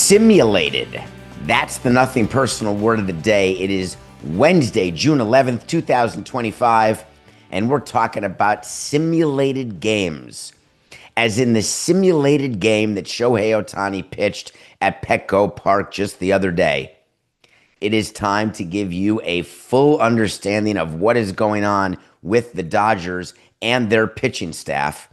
Simulated. That's the nothing personal word of the day. It is Wednesday, June 11th, 2025, and we're talking about simulated games, as in the simulated game that Shohei Ohtani pitched at Petco Park just the other day. It is time to give you a full understanding of what is going on with the Dodgers and their pitching staff,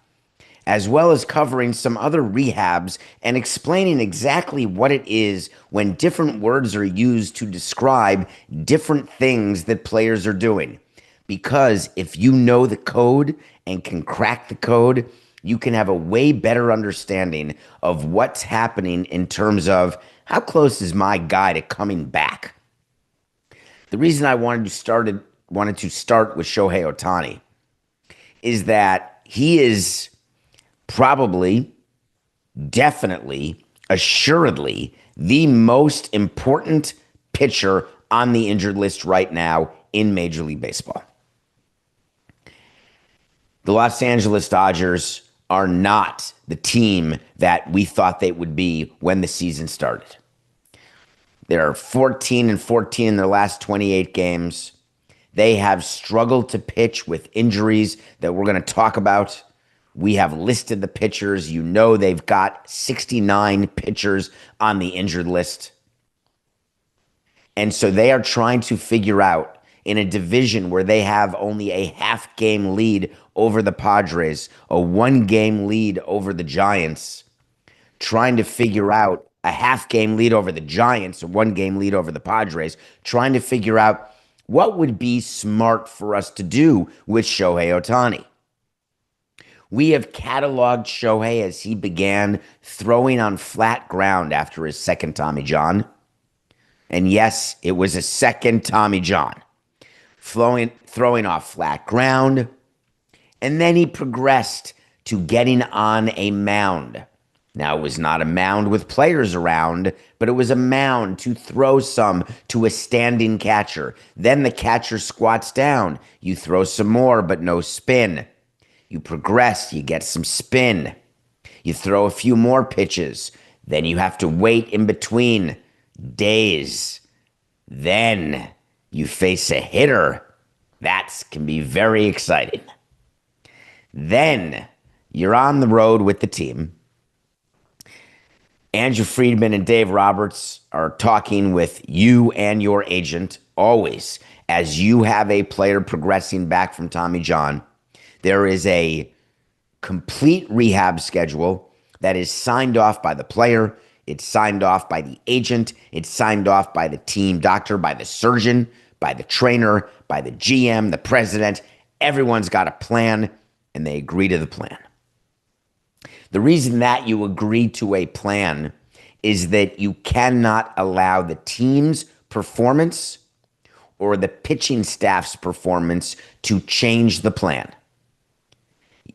as well as covering some other rehabs and explaining exactly what it is when different words are used to describe different things that players are doing. Because if you know the code and can crack the code, you can have a way better understanding of what's happening in terms of how close is my guy to coming back. The reason I wanted to start with Shohei Ohtani is that he is probably, definitely, assuredly the most important pitcher on the injured list right now in Major League Baseball. The Los Angeles Dodgers are not the team that we thought they would be when the season started. They're 14-14 in their last 28 games. They have struggled to pitch with injuries that we're going to talk about. We have listed the pitchers. You know they've got 69 pitchers on the injured list. And so they are trying to figure out, in a division where they have only a half-game lead over the Padres, a one-game lead over the Giants, trying to figure out a half-game lead over the Giants, a one-game lead over the Padres, trying to figure out what would be smart for us to do with Shohei Ohtani. We have cataloged Shohei as he began throwing on flat ground after his second Tommy John. And yes, it was a second Tommy John. Throwing off flat ground. And then he progressed to getting on a mound. Now, it was not a mound with players around, but it was a mound to throw some to a standing catcher. Then the catcher squats down. You throw some more, but no spin. You progress, you get some spin. You throw a few more pitches. Then you have to wait in between days. Then you face a hitter. That can be very exciting. Then you're on the road with the team. Andrew Friedman and Dave Roberts are talking with you and your agent always as you have a player progressing back from Tommy John. There is a complete rehab schedule that is signed off by the player. It's signed off by the agent. It's signed off by the team doctor, by the surgeon, by the trainer, by the GM, the president. Everyone's got a plan, and they agree to the plan. The reason that you agree to a plan is that you cannot allow the team's performance or the pitching staff's performance to change the plan.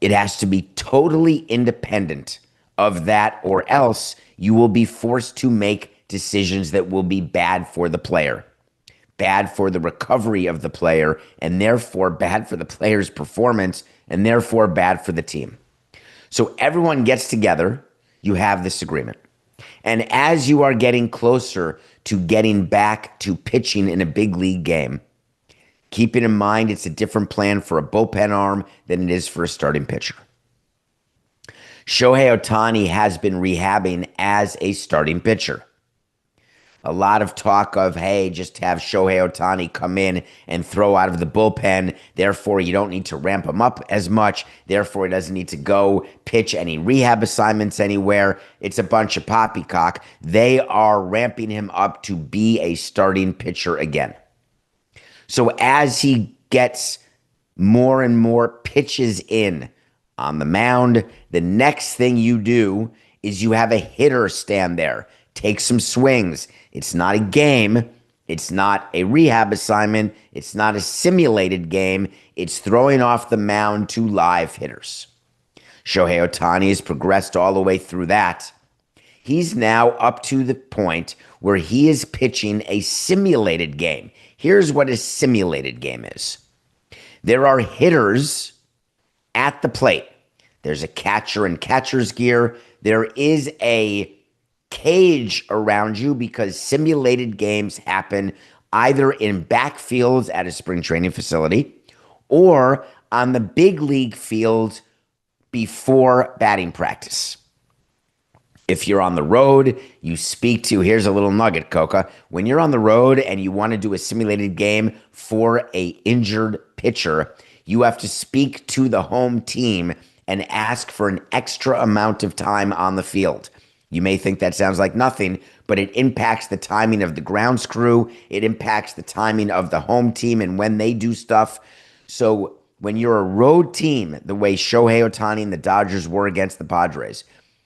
It has to be totally independent of that, or else you will be forced to make decisions that will be bad for the player, bad for the recovery of the player, and therefore bad for the player's performance, and therefore bad for the team. So everyone gets together, you have this agreement. And as you are getting closer to getting back to pitching in a big league game, keeping in mind it's a different plan for a bullpen arm than it is for a starting pitcher. Shohei Ohtani has been rehabbing as a starting pitcher. A lot of talk of, hey, just have Shohei Ohtani come in and throw out of the bullpen. Therefore, you don't need to ramp him up as much. Therefore, he doesn't need to go pitch any rehab assignments anywhere. It's a bunch of poppycock. They are ramping him up to be a starting pitcher again. So as he gets more and more pitches in on the mound, the next thing you do is you have a hitter stand there, take some swings. It's not a game. It's not a rehab assignment. It's not a simulated game. It's throwing off the mound to live hitters. Shohei Ohtani has progressed all the way through that. He's now up to the point where he is pitching a simulated game. Here's what a simulated game is. There are hitters at the plate. There's a catcher in catcher's gear. There is a cage around you because simulated games happen either in backfields at a spring training facility or on the big league field before batting practice. If you're on the road, you speak to, here's a little nugget, Coca. When you're on the road and you want to do a simulated game for a injured pitcher, you have to speak to the home team and ask for an extra amount of time on the field. You may think that sounds like nothing, but it impacts the timing of the grounds crew. It impacts the timing of the home team and when they do stuff. So when you're a road team, the way Shohei Ohtani and the Dodgers were against the Padres,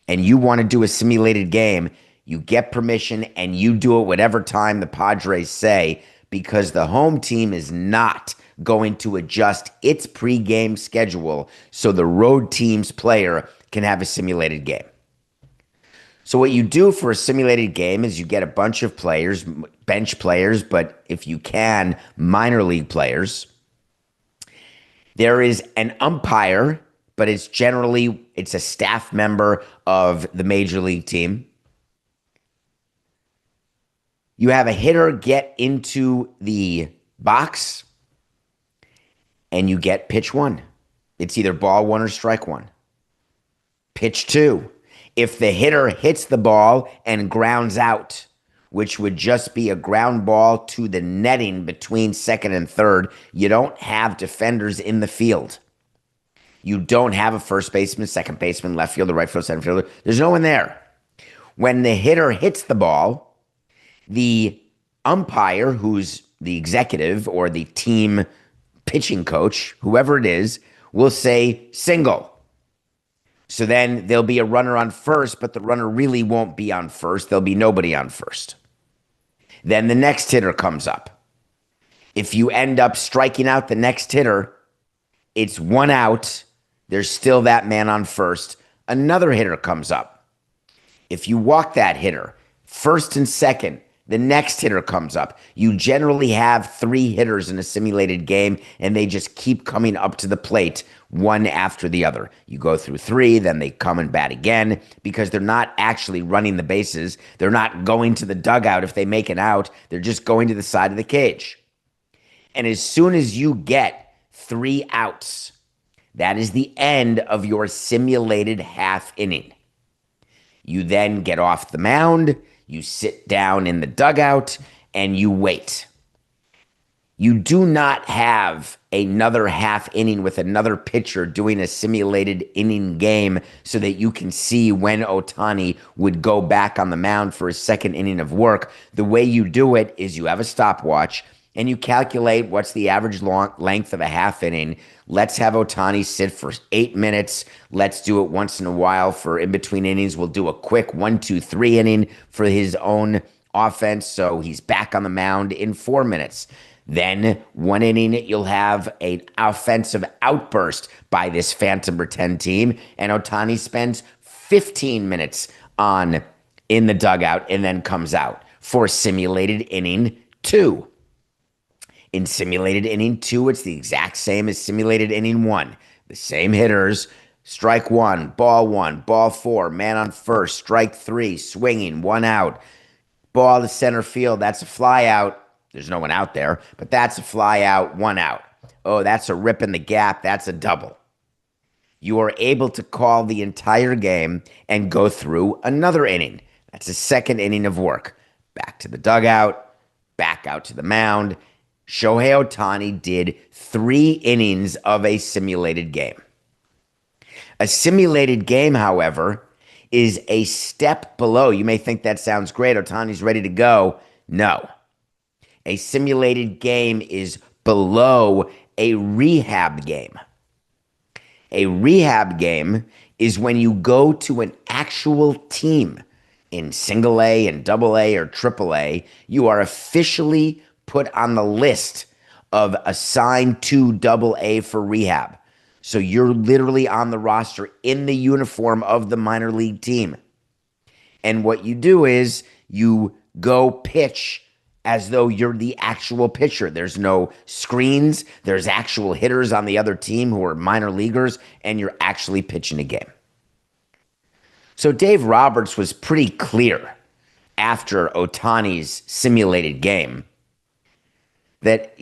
and you want to do a simulated game, you get permission and you do it whatever time the Padres say, because the home team is not going to adjust its pregame schedule so the road team's player can have a simulated game. So what you do for a simulated game is you get a bunch of players, bench players, but if you can, minor league players. There is an umpire, but it's a staff member of the major league team. You have a hitter get into the box and you get pitch one. It's either ball one or strike one. Pitch two. If the hitter hits the ball and grounds out, which would just be a ground ball to the netting between second and third, you don't have defenders in the field. You don't have a first baseman, second baseman, left fielder, right fielder, center fielder. There's no one there. When the hitter hits the ball, the umpire, who's the executive or the team pitching coach, whoever it is, will say single. So then there'll be a runner on first, but the runner really won't be on first. There'll be nobody on first. Then the next hitter comes up. If you end up striking out the next hitter, it's one out. There's still that man on first. Another hitter comes up. If you walk that hitter, first and second, the next hitter comes up. You generally have 3 hitters in a simulated game, and they just keep coming up to the plate one after the other. You go through 3, then they come and bat again because they're not actually running the bases. They're not going to the dugout if they make an out. They're just going to the side of the cage. And as soon as you get 3 outs, that is the end of your simulated half inning. You then get off the mound, you sit down in the dugout, and you wait. You do not have another half inning with another pitcher doing a simulated inning game so that you can see when Ohtani would go back on the mound for his second inning of work. The way you do it is you have a stopwatch and you calculate what's the average length of a half inning. Let's have Ohtani sit for 8 minutes. Let's do it once in a while for in between innings. We'll do a quick 1, 2, 3 inning for his own offense. So he's back on the mound in 4 minutes. Then 1 inning, you'll have an offensive outburst by this Phantom Pretend team. And Ohtani spends 15 minutes in the dugout and then comes out for simulated inning 2. In simulated inning 2, it's the exact same as simulated inning 1. The same hitters, strike 1, ball 4, man on first, strike 3, swinging, 1 out. Ball to center field, that's a fly out. There's no one out there, but that's a fly out, 1 out. Oh, that's a rip in the gap, that's a double. You are able to call the entire game and go through another inning. That's a second inning of work. Back to the dugout, back out to the mound. Shohei Ohtani did 3 innings of a simulated game. A simulated game, however, is a step below. You may think that sounds great. Ohtani's ready to go. No. A simulated game is below a rehab game. A rehab game is when you go to an actual team in single A and double A or triple A. You are officially put on the list of assigned to double A for rehab. So you're literally on the roster in the uniform of the minor league team. And what you do is you go pitch as though you're the actual pitcher. There's no screens. There's actual hitters on the other team who are minor leaguers, and you're actually pitching a game. So Dave Roberts was pretty clear after Ohtani's simulated game that,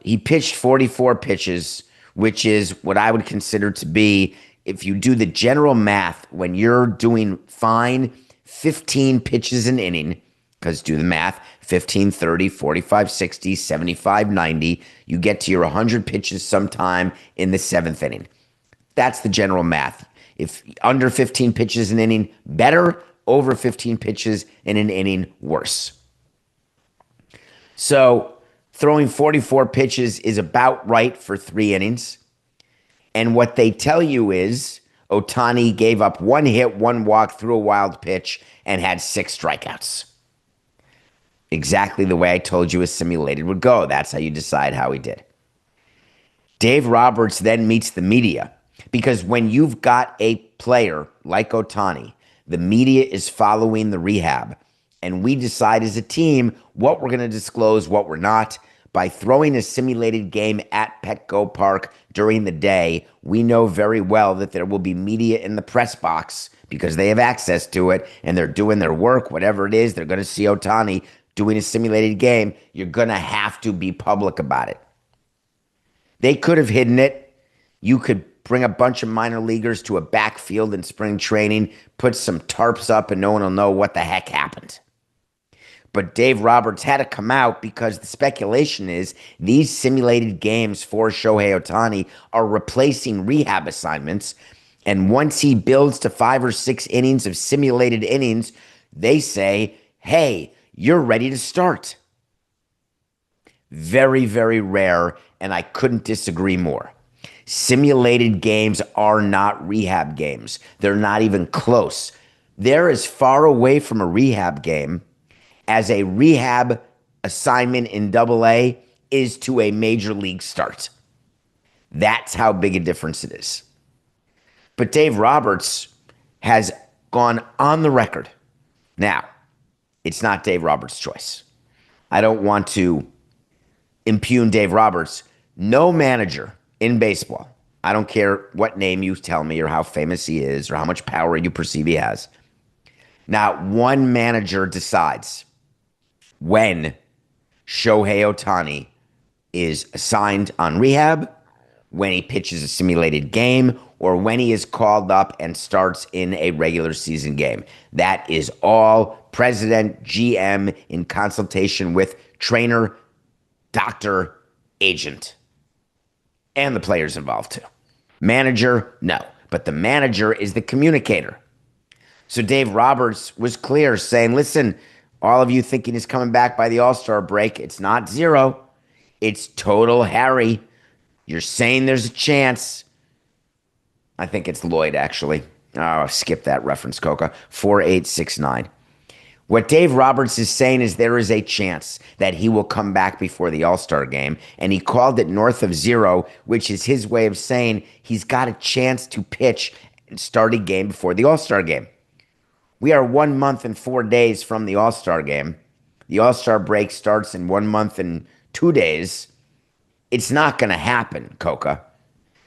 he pitched 44 pitches, which is what I would consider to be, if you do the general math, when you're doing fine, 15 pitches an inning, because do the math, 15, 30, 45, 60, 75, 90, you get to your 100 pitches sometime in the seventh inning. That's the general math. If under 15 pitches an inning, better. Over 15 pitches in an inning, worse. So throwing 44 pitches is about right for 3 innings. And what they tell you is Ohtani gave up 1 hit, 1 walk, threw a wild pitch, and had 6 strikeouts. Exactly the way I told you a simulated would go. That's how you decide how he did. Dave Roberts then meets the media, because when you've got a player like Ohtani, the media is following the rehab, and we decide as a team what we're going to disclose, what we're not. By throwing a simulated game at Petco Park during the day, we know very well that there will be media in the press box because they have access to it, and they're doing their work, whatever it is. They're going to see Ohtani doing a simulated game. You're going to have to be public about it. They could have hidden it. You could bring a bunch of minor leaguers to a backfield in spring training, put some tarps up, and no one will know what the heck happened. But Dave Roberts had to come out because the speculation is these simulated games for Shohei Ohtani are replacing rehab assignments. And once he builds to 5 or 6 innings of simulated innings, they say, hey, you're ready to start. Very, very rare, and I couldn't disagree more. Simulated games are not rehab games. They're not even close. They're as far away from a rehab game as a rehab assignment in AA is to a major league start. That's how big a difference it is. But Dave Roberts has gone on the record. Now, it's not Dave Roberts' choice. I don't want to impugn Dave Roberts. No manager in baseball, I don't care what name you tell me or how famous he is or how much power you perceive he has, not one manager decides when Shohei Ohtani is assigned on rehab, when he pitches a simulated game, or when he is called up and starts in a regular season game. That is all president, GM, in consultation with trainer, doctor, agent, and the players involved too. Manager, no. But the manager is the communicator. So Dave Roberts was clear, saying, listen, all of you thinking he's coming back by the All-Star break, it's not 0. It's total Harry. You're saying there's a chance. I think it's Lloyd, actually. Oh, skip that reference, Coca. 4869. What Dave Roberts is saying is there is a chance that he will come back before the All-Star game, and he called it north of 0, which is his way of saying he's got a chance to pitch and start a game before the All-Star game. We are 1 month and 4 days from the All-Star game. The All-Star break starts in 1 month and 2 days. It's not going to happen, Coca.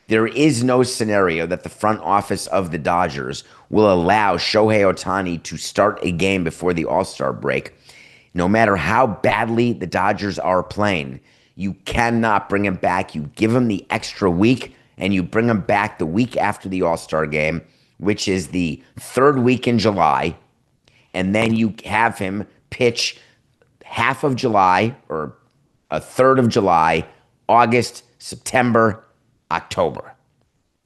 There is no scenario that the front office of the Dodgers will allow Shohei Ohtani to start a game before the All-Star break. No matter how badly the Dodgers are playing, you cannot bring him back. You give him the extra week, and you bring him back the week after the All-Star game, which is the 3rd week in July, and then you have him pitch half of July or a third of July, August, September, October.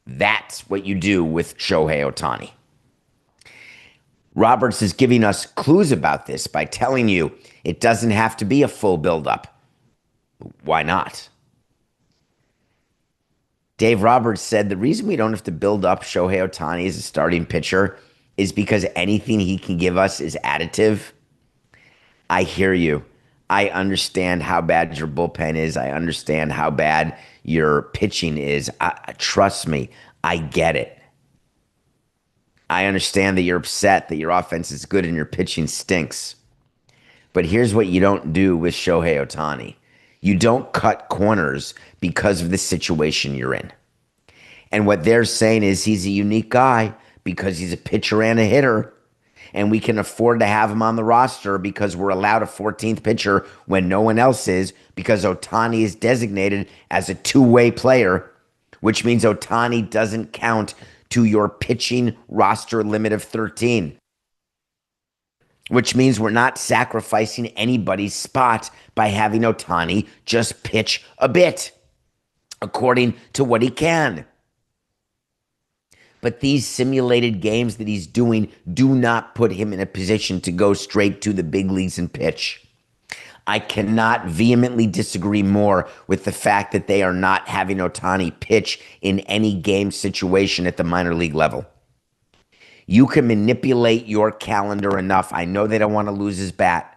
That's what you do with Shohei Ohtani. Roberts is giving us clues about this by telling you it doesn't have to be a full buildup. Why not? Dave Roberts said the reason we don't have to build up Shohei Ohtani as a starting pitcher is because anything he can give us is additive. I hear you. I understand how bad your bullpen is. I understand how bad your pitching is. Trust me, I get it. I understand that you're upset that your offense is good and your pitching stinks. But here's what you don't do with Shohei Ohtani. You don't cut corners because of the situation you're in. And what they're saying is he's a unique guy because he's a pitcher and a hitter. and we can afford to have him on the roster because we're allowed a 14th pitcher when no one else is, because Ohtani is designated as a two-way player, which means Ohtani doesn't count to your pitching roster limit of 13, which means we're not sacrificing anybody's spot by having Ohtani just pitch a bit according to what he can. But these simulated games that he's doing do not put him in a position to go straight to the big leagues and pitch. I cannot vehemently disagree more with the fact that they are not having Ohtani pitch in any game situation at the minor league level. You can manipulate your calendar enough. I know they don't want to lose his bat,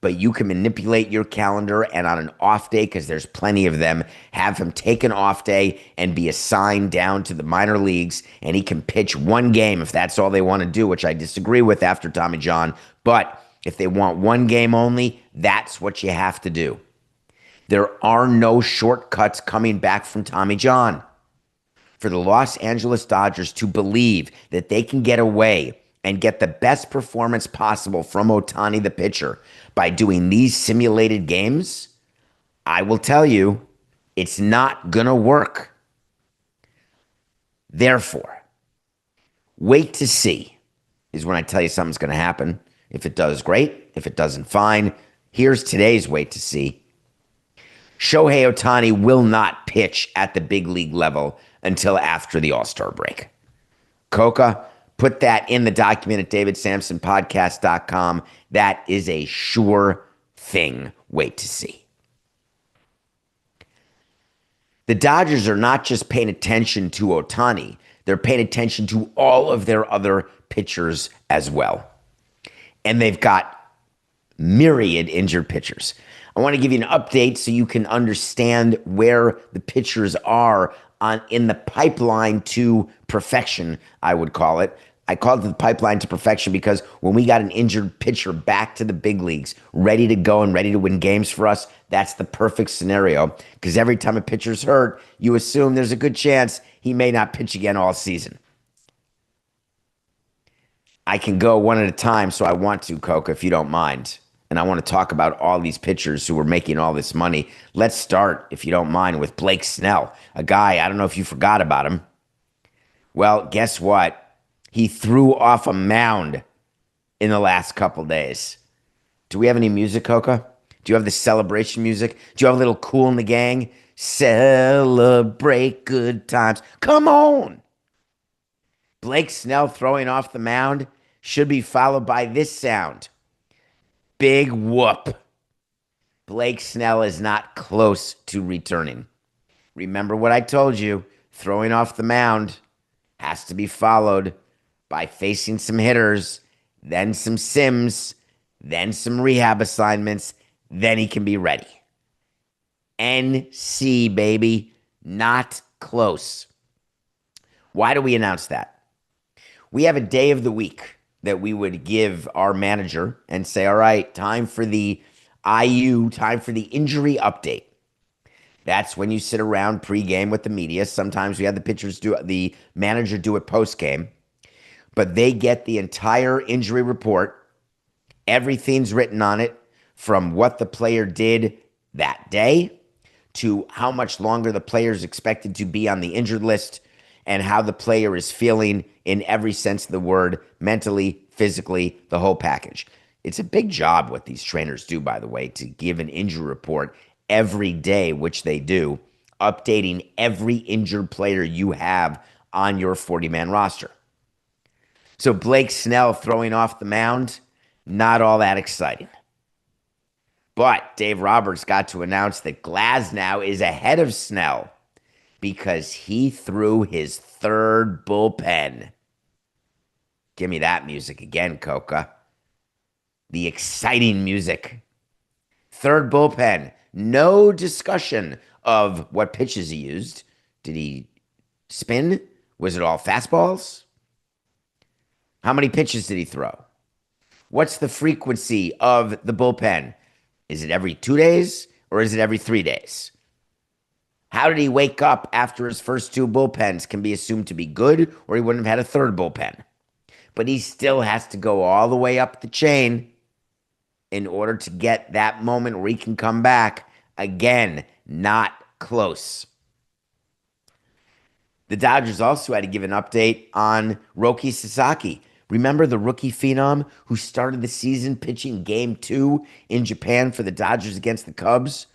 but you can manipulate your calendar, and on an off day, because there's plenty of them, have him take an off day and be assigned down to the minor leagues, and he can pitch one game if that's all they want to do, which I disagree with after Tommy John. But if they want one game only, that's what you have to do. There are no shortcuts coming back from Tommy John. For the Los Angeles Dodgers to believe that they can get away and get the best performance possible from Ohtani the pitcher by doing these simulated games, I will tell you, it's not going to work. Therefore, wait to see is when I tell you something's going to happen. If it does, great. If it doesn't, fine. Here's today's wait to see. Shohei Ohtani will not pitch at the big league level until after the All-Star break. Coca, put that in the document at davidsamsonpodcast.com. That is a sure thing. Wait to see. The Dodgers are not just paying attention to Ohtani. They're paying attention to all of their other pitchers as well. And they've got myriad injured pitchers. I want to give you an update so you can understand where the pitchers are in the pipeline to perfection, I would call it. I call it the pipeline to perfection because when we got an injured pitcher back to the big leagues, ready to go and ready to win games for us, that's the perfect scenario. Because every time a pitcher's hurt, you assume there's a good chance he may not pitch again all season. I can go one at a time, so I want to, Coca, if you don't mind. And I want to talk about all these pitchers who are making all this money. Let's start, if you don't mind, with Blake Snell, a guy, I don't know if you forgot about him. Well, guess what? He threw off a mound in the last couple days. Do we have any music, Coca? Do you have the celebration music? Do you have a little Cool in the Gang? Celebrate good times. Come on. Blake Snell throwing off the mound should be followed by this sound. Big whoop. Blake Snell is not close to returning. Remember what I told you. Throwing off the mound has to be followed by facing some hitters, then some sims, then some rehab assignments, then he can be ready. NC, baby. Not close. Why do we announce that? We have a day of the week that we would give our manager and say, all right, time for the IU, time for the injury update. That's when you sit around pregame with the media. Sometimes we have the manager do it postgame, but they get the entire injury report. Everything's written on it, from what the player did that day to how much longer the player is expected to be on the injured list and how the player is feeling in every sense of the word, mentally, physically, the whole package. It's a big job what these trainers do, by the way, to give an injury report every day, which they do, updating every injured player you have on your 40-man roster. So Blake Snell throwing off the mound, not all that exciting. But Dave Roberts got to announce that Glasnow is ahead of Snell because he threw his third bullpen. Give me that music again, Coca. The exciting music. Third bullpen. No discussion of what pitches he used. Did he spin? Was it all fastballs? How many pitches did he throw? What's the frequency of the bullpen? Is it every 2 days or is it every 3 days? How did he wake up after his first two bullpens? Can be assumed to be good, or he wouldn't have had a third bullpen. but he still has to go all the way up the chain in order to get that moment where he can come back. Again, not close. The Dodgers also had to give an update on Roki Sasaki. Remember the rookie phenom who started the season pitching game 2 in Japan for the Dodgers against the Cubs?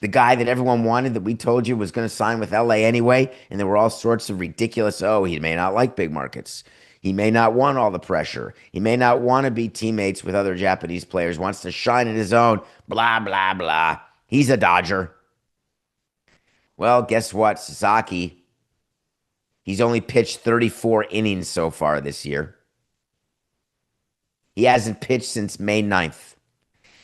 The guy that everyone wanted that we told you was going to sign with LA anyway, and there were all sorts of ridiculous, oh, he may not like big markets. He may not want all the pressure. He may not want to be teammates with other Japanese players, wants to shine in his own, blah, blah, blah. He's a Dodger. Well, guess what, Sasaki? He's only pitched 34 innings so far this year. He hasn't pitched since May 9th.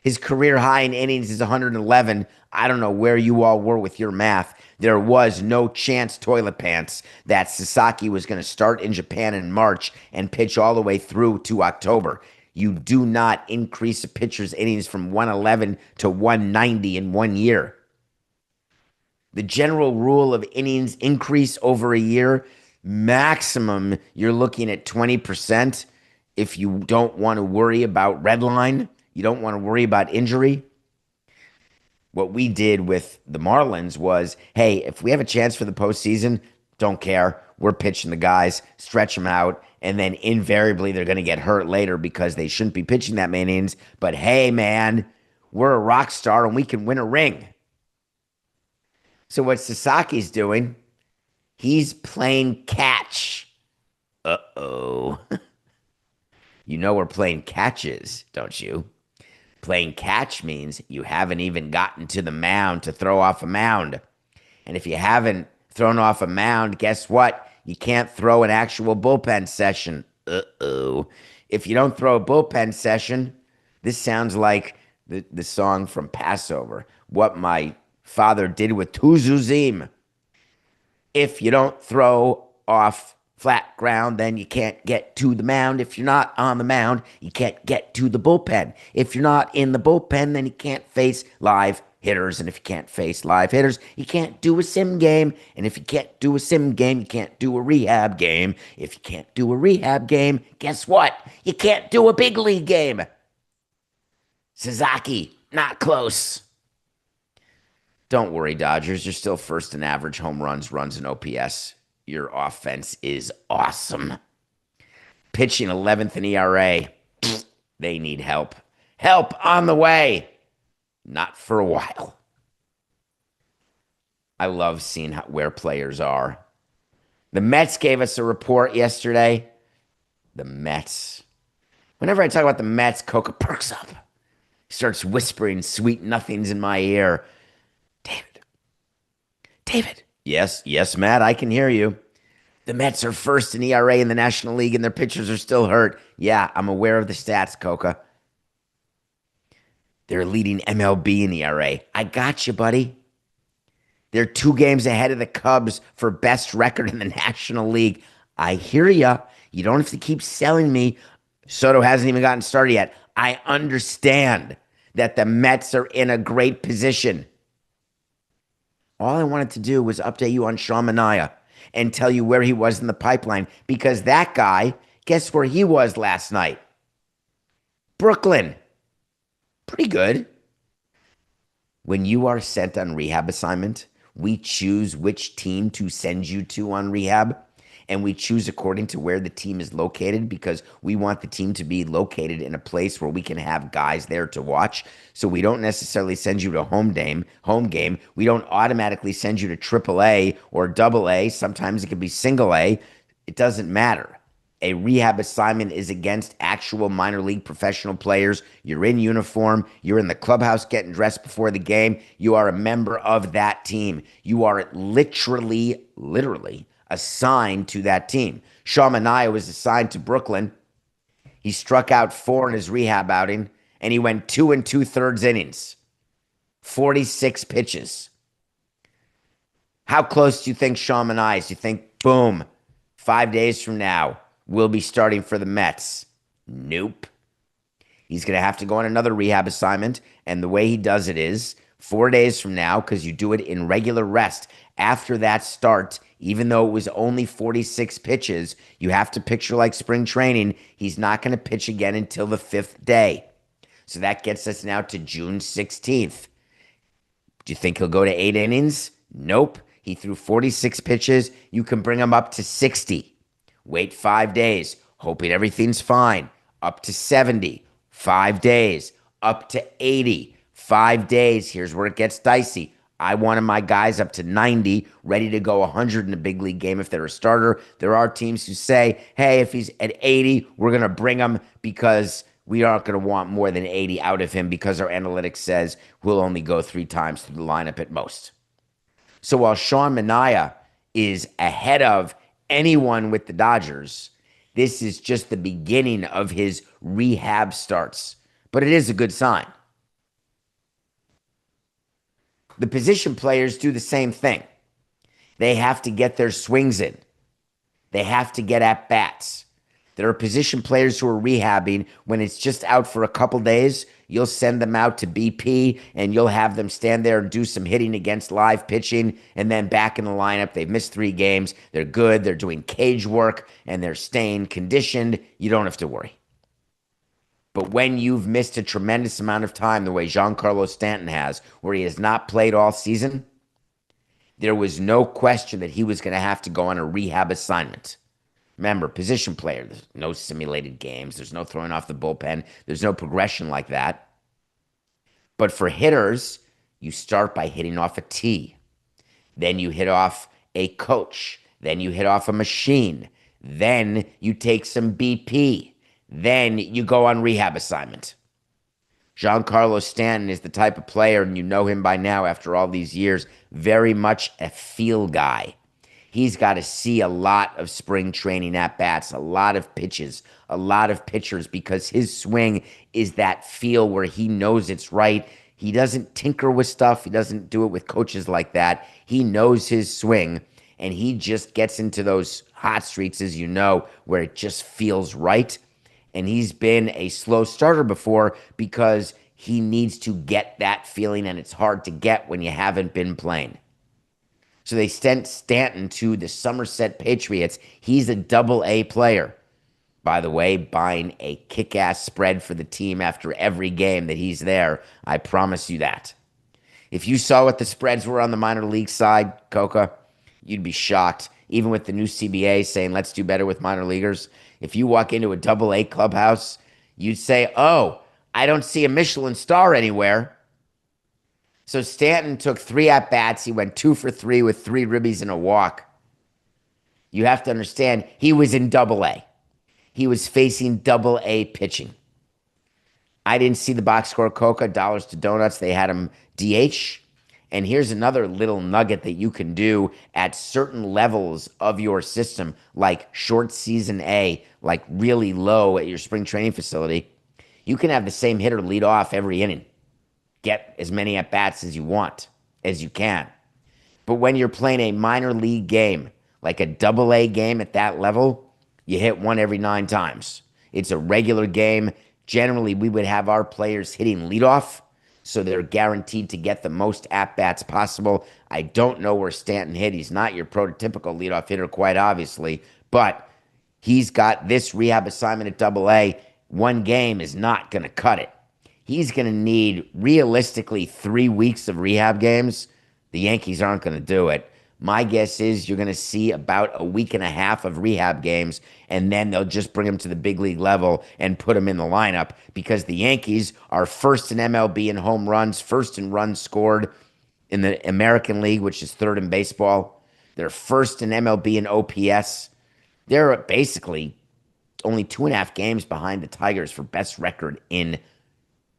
His career high in innings is 111. I don't know where you all were with your math. There was no chance, toilet pants, that Sasaki was going to start in Japan in March and pitch all the way through to October. You do not increase a pitcher's innings from 111 to 190 in 1 year. The general rule of innings increase over a year, maximum, you're looking at 20% if you don't want to worry about red line. You don't want to worry about injury. What we did with the Marlins was, hey, if we have a chance for the postseason, don't care. We're pitching the guys, stretch them out, and then invariably they're going to get hurt later because they shouldn't be pitching that many innings. But hey, man, we're a rock star and we can win a ring. So what Sasaki's doing, he's playing catch. Uh-oh. You know where playing catch is, don't you? Playing catch means you haven't even gotten to the mound to throw off a mound. And if you haven't thrown off a mound, guess what? You can't throw an actual bullpen session. Uh-oh. If you don't throw a bullpen session, this sounds like the song from Passover, what my father did with Tuzuzim. If you don't throw off flat ground, then you can't get to the mound. If you're not on the mound, you can't get to the bullpen. If you're not in the bullpen, then you can't face live hitters. And if you can't face live hitters, you can't do a sim game. And if you can't do a sim game, you can't do a rehab game. If you can't do a rehab game, guess what? You can't do a big league game. Sasaki, not close. Don't worry, Dodgers. You're still first in average home runs, runs, and OPS. Your offense is awesome. Pitching 11th in ERA. They need help. Help on the way. Not for a while. I love seeing where players are. The Mets gave us a report yesterday. The Mets. Whenever I talk about the Mets, Coca perks up. He starts whispering sweet nothings in my ear. David. Yes, Matt, I can hear you. The Mets are first in ERA in the National League and their pitchers are still hurt. Yeah, I'm aware of the stats, Coca. They're leading MLB in ERA. I got you, buddy. They're 2 games ahead of the Cubs for best record in the National League. I hear ya. You don't have to keep selling me. Soto hasn't even gotten started yet. I understand that the Mets are in a great position. All I wanted to do was update you on Manaea and tell you where he was in the pipeline, because that guy, guess where he was last night? Brooklyn. Pretty good. When you are sent on rehab assignment, we choose which team to send you to on rehab, and we choose according to where the team is located because we want the team to be located in a place where we can have guys there to watch. So we don't necessarily send you to home game. We don't automatically send you to AAA or AA. Sometimes it can be single A. It doesn't matter. A rehab assignment is against actual minor league professional players. You're in uniform. You're in the clubhouse getting dressed before the game. You are a member of that team. You are literally assigned to that team. Manaea was assigned to Brooklyn. He struck out 4 in his rehab outing, and he went 2 2/3 innings, 46 pitches. How close do you think Manaea is? Do you think, boom, 5 days from now, we'll be starting for the Mets? Nope. He's going to have to go on another rehab assignment, and the way he does it is 4 days from now, because you do it in regular rest. after that start, even though it was only 46 pitches, you have to picture like spring training. He's not going to pitch again until the 5th day. So that gets us now to June 16th. Do you think he'll go to 8 innings? Nope. He threw 46 pitches. You can bring him up to 60. Wait 5 days, hoping everything's fine. Up to 70, 5 days. Up to 80, 5 days. Here's where it gets dicey. I wanted my guys up to 90, ready to go 100 in a big league game if they're a starter. There are teams who say, hey, if he's at 80, we're going to bring him because we aren't going to want more than 80 out of him because our analytics says we'll only go 3 times through the lineup at most. So while Sean Manaea is ahead of anyone with the Dodgers, this is just the beginning of his rehab starts. But it is a good sign. The position players do the same thing. They have to get their swings in. They have to get at bats. There are position players who are rehabbing. When it's just out for a couple days, you'll send them out to BP and you'll have them stand there and do some hitting against live pitching, and then back in the lineup. They've missed 3 games. They're good. They're doing cage work and they're staying conditioned. You don't have to worry. But when you've missed a tremendous amount of time, the way Giancarlo Stanton has, where he has not played all season, there was no question that he was going to have to go on a rehab assignment. Remember, position player, there's no simulated games. There's no throwing off the bullpen. There's no progression like that. But for hitters, you start by hitting off a tee. Then you hit off a coach. Then you hit off a machine. Then you take some BP. Then you go on rehab assignment. Giancarlo Stanton is the type of player, and you know him by now after all these years, very much a feel guy. He's got to see a lot of spring training at-bats, a lot of pitches, a lot of pitchers, because his swing is that feel where he knows it's right. He doesn't tinker with stuff. He doesn't do it with coaches like that. He knows his swing, and he just gets into those hot streaks, as you know, where it just feels right. And he's been a slow starter before because he needs to get that feeling, and it's hard to get when you haven't been playing. So they sent Stanton to the Somerset Patriots. He's a Double-A player. By the way, buying a kick-ass spread for the team after every game that he's there. I promise you that. If you saw what the spreads were on the minor league side, Coca, you'd be shocked. Even with the new CBA saying, let's do better with minor leaguers. If you walk into a Double-A clubhouse, you'd say, oh, I don't see a Michelin star anywhere. So Stanton took 3 at-bats. He went 2 for 3 with 3 ribbies and a walk. You have to understand, he was in Double-A. He was facing Double-A pitching. I didn't see the box score, Coca, dollars to donuts. They had him DH. And here's another little nugget that you can do at certain levels of your system, like short season A, like really low at your spring training facility. You can have the same hitter lead off every inning. Get as many at-bats as you want, as you can. But when you're playing a minor league game, like a Double-A game at that level, you hit 1 every 9 times. It's a regular game. Generally, we would have our players hitting leadoff, so they're guaranteed to get the most at-bats possible. I don't know where Stanton hit. He's not your prototypical leadoff hitter, quite obviously, but he's got this rehab assignment at Double-A. 1 game is not going to cut it. He's going to need, realistically, 3 weeks of rehab games. The Yankees aren't going to do it. My guess is you're going to see about a week and a half of rehab games, and then they'll just bring him to the big league level and put him in the lineup, because the Yankees are first in MLB in home runs, first in runs scored in the American League, which is 3rd in baseball. They're first in MLB in OPS. They're basically only 2.5 games behind the Tigers for best record in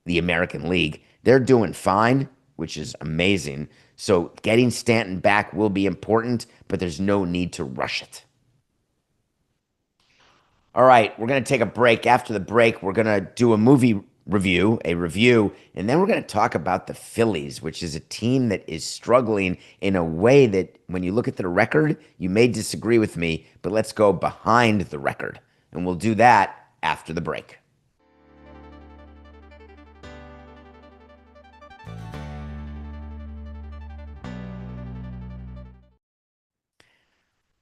the American League. They're doing fine, which is amazing. So getting Stanton back will be important, but there's no need to rush it. All right, we're going to take a break. After the break, we're going to do a movie review, and then we're going to talk about the Phillies, which is a team that is struggling in a way that when you look at their record, you may disagree with me, but let's go behind the record, and we'll do that after the break.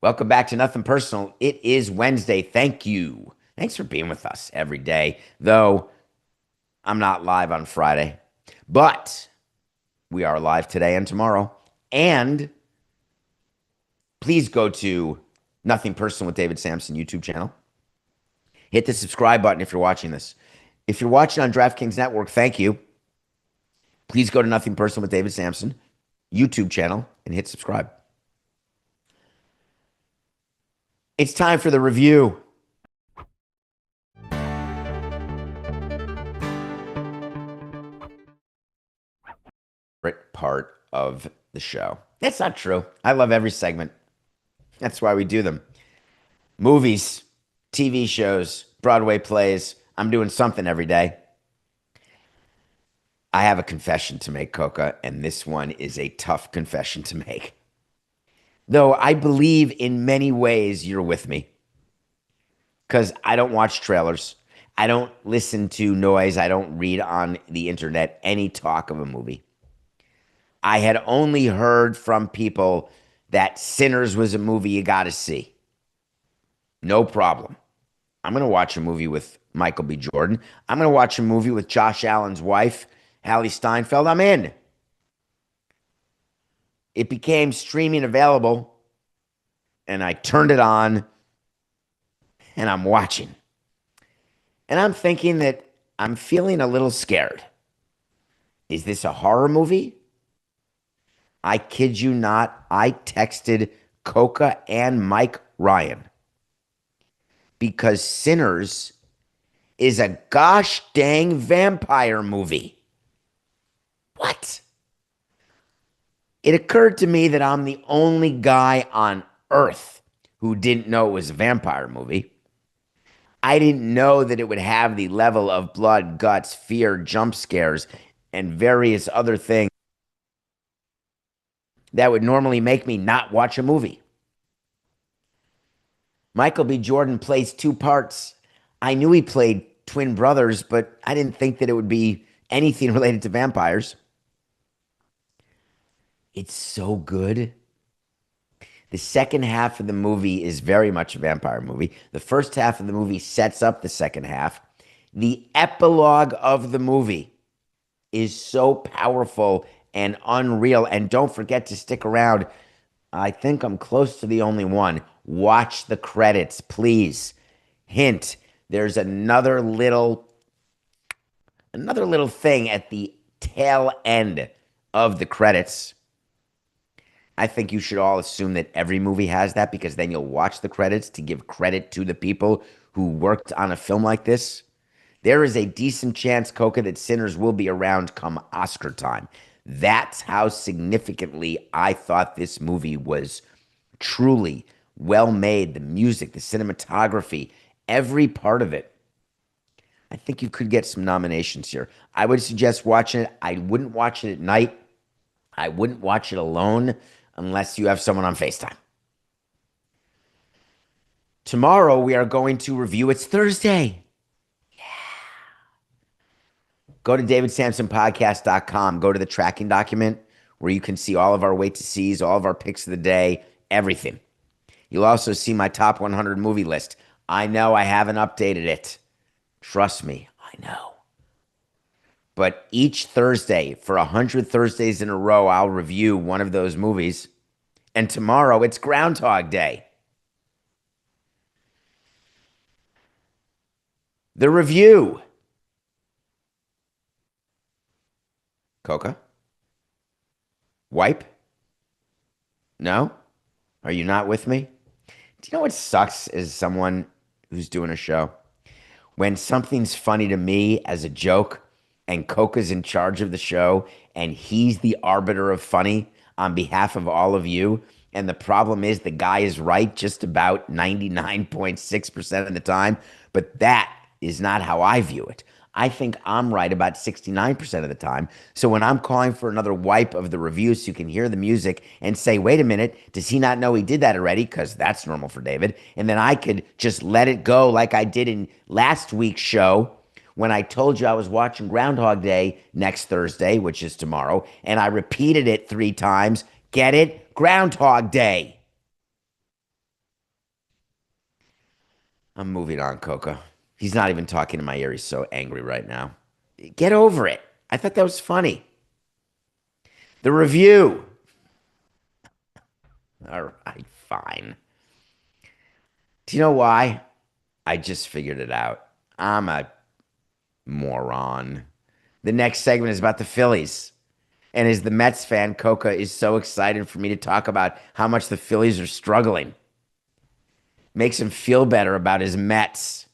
Welcome back to Nothing Personal. It is Wednesday. Thank you. Thanks for being with us every day, though I'm not live on Friday, but we are live today and tomorrow. And please go to Nothing Personal with David Samson YouTube channel. Hit the subscribe button if you're watching this. If you're watching on DraftKings Network, thank you. Please go to Nothing Personal with David Samson YouTube channel and hit subscribe. It's time for the review. Part of the show. That's not true. I love every segment. That's why we do them. Movies, TV shows, Broadway plays. I'm doing something every day. I have a confession to make, Coca, and this one is a tough confession to make. Though I believe in many ways you're with me. Because I don't watch trailers. I don't listen to noise. I don't read on the internet any talk of a movie. I had only heard from people that Sinners was a movie you got to see. No problem. I'm going to watch a movie with Michael B. Jordan. I'm going to watch a movie with Josh Allen's wife, Hallie Steinfeld. I'm in. It became streaming available, and I turned it on, and I'm watching. And I'm thinking that I'm feeling a little scared. Is this a horror movie? I kid you not, I texted Coca and Mike Ryan because Sinners is a gosh dang vampire movie. What? It occurred to me that I'm the only guy on earth who didn't know it was a vampire movie. I didn't know that it would have the level of blood, guts, fear, jump scares, and various other things that would normally make me not watch a movie. Michael B. Jordan plays two parts. I knew he played twin brothers, but I didn't think that it would be anything related to vampires. It's so good. The second half of the movie is very much a vampire movie. The first half of the movie sets up the second half. The epilogue of the movie is so powerful and unreal. And don't forget to stick around. I think I'm close to the only one. Watch the credits, please. Hint, there's another little thing at the tail end of the credits. I think you should all assume that every movie has that because then you'll watch the credits to give credit to the people who worked on a film like this. There is a decent chance, Coca, that Sinners will be around come Oscar time. That's how significantly I thought this movie was truly well made. The music, the cinematography, every part of it. I think you could get some nominations here. I would suggest watching it. I wouldn't watch it at night. I wouldn't watch it alone unless you have someone on FaceTime. Tomorrow we are going to review. It's Thursday. Go to davidsamsonpodcast.com. Go to the tracking document where you can see all of our wait to sees, all of our picks of the day, everything. You'll also see my top 100 movie list. I know I haven't updated it. Trust me, I know. But each Thursday, for 100 Thursdays in a row, I'll review one of those movies. And tomorrow, it's Groundhog Day. The review. Coca? Wipe? No? Are you not with me? Do you know what sucks as someone who's doing a show? When something's funny to me as a joke and Coca's in charge of the show and he's the arbiter of funny on behalf of all of you. And the problem is the guy is right just about 99.6% of the time. But that is not how I view it. I think I'm right about 69% of the time. So when I'm calling for another wipe of the review so you can hear the music and say, wait a minute, does he not know he did that already? Because that's normal for David. And then I could just let it go like I did in last week's show when I told you I was watching Groundhog Day next Thursday, which is tomorrow, and I repeated it 3 times. Get it? Groundhog Day. I'm moving on, Coca. He's not even talking to my ear. He's so angry right now. Get over it. I thought that was funny. The review. All right, fine. Do you know why? I just figured it out. I'm a moron. The next segment is about the Phillies. And as the Mets fan, Coca is so excited for me to talk about how much the Phillies are struggling. Makes him feel better about his Mets.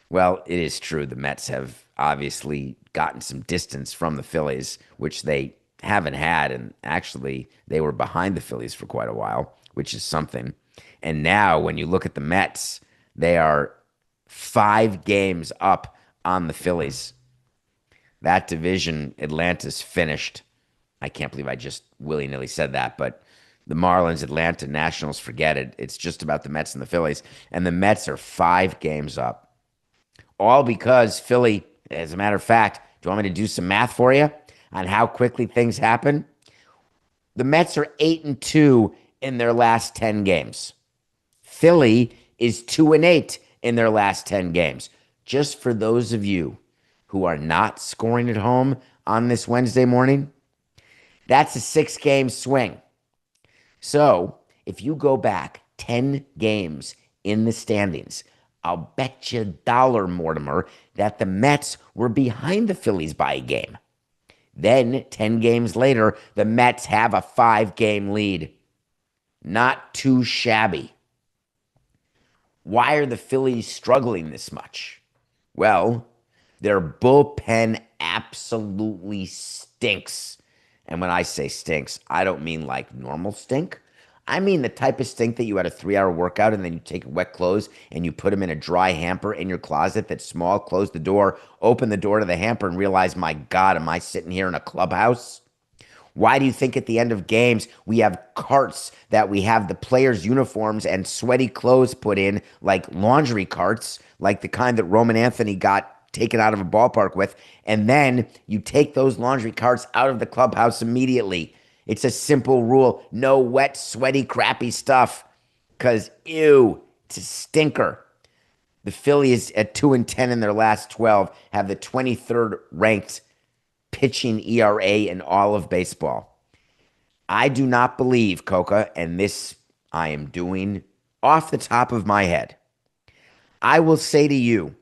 Well, it is true. The Mets have obviously gotten some distance from the Phillies, which they haven't had. And actually, they were behind the Phillies for quite a while, which is something. And now, when you look at the Mets, they are 5 games up on the Phillies. That division, Atlanta's finished. I can't believe I just willy-nilly said that, but the Marlins, Atlanta, Nationals, forget it. It's just about the Mets and the Phillies. And the Mets are 5 games up. All because Philly, as a matter of fact, do you want me to do some math for you on how quickly things happen? The Mets are 8-2 in their last 10 games. Philly is 2-8 in their last 10 games. Just for those of you who are not scoring at home on this Wednesday morning, that's a 6-game swing. So if you go back 10 games in the standings, I'll bet you a dollar, Mortimer, that the Mets were behind the Phillies by a game. Then 10 games later, the Mets have a 5-game lead. Not too shabby. Why are the Phillies struggling this much? Well, their bullpen absolutely stinks. And when I say stinks, I don't mean like normal stink. I mean the type of stink that you had a 3-hour workout and then you take wet clothes and you put them in a dry hamper in your closet that's small, close the door, open the door to the hamper and realize, my God, am I sitting here in a clubhouse? Why do you think at the end of games we have carts that we have the players' uniforms and sweaty clothes put in, like laundry carts, like the kind that Roman Anthony got taken out of a ballpark with, and then you take those laundry carts out of the clubhouse immediately? It's a simple rule. No wet, sweaty, crappy stuff. Because, ew, it's a stinker. The Phillies at 2-10 in their last 12 have the 23rd ranked pitching ERA in all of baseball. I do not believe, Coca, and this I am doing off the top of my head. I will say to you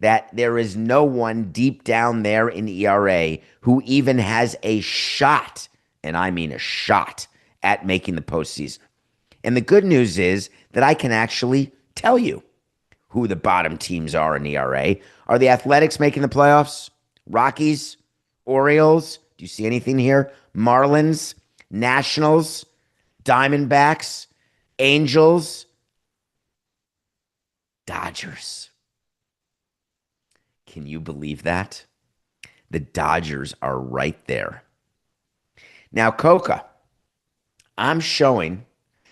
that there is no one deep down there in ERA who even has a shot, and I mean a shot, at making the postseason. And the good news is that I can actually tell you who the bottom teams are in ERA. Are the Athletics making the playoffs? Rockies? Orioles? Do you see anything here? Marlins? Nationals? Diamondbacks? Angels? Dodgers. Can you believe that? The Dodgers are right there. Now, Coca, I'm showing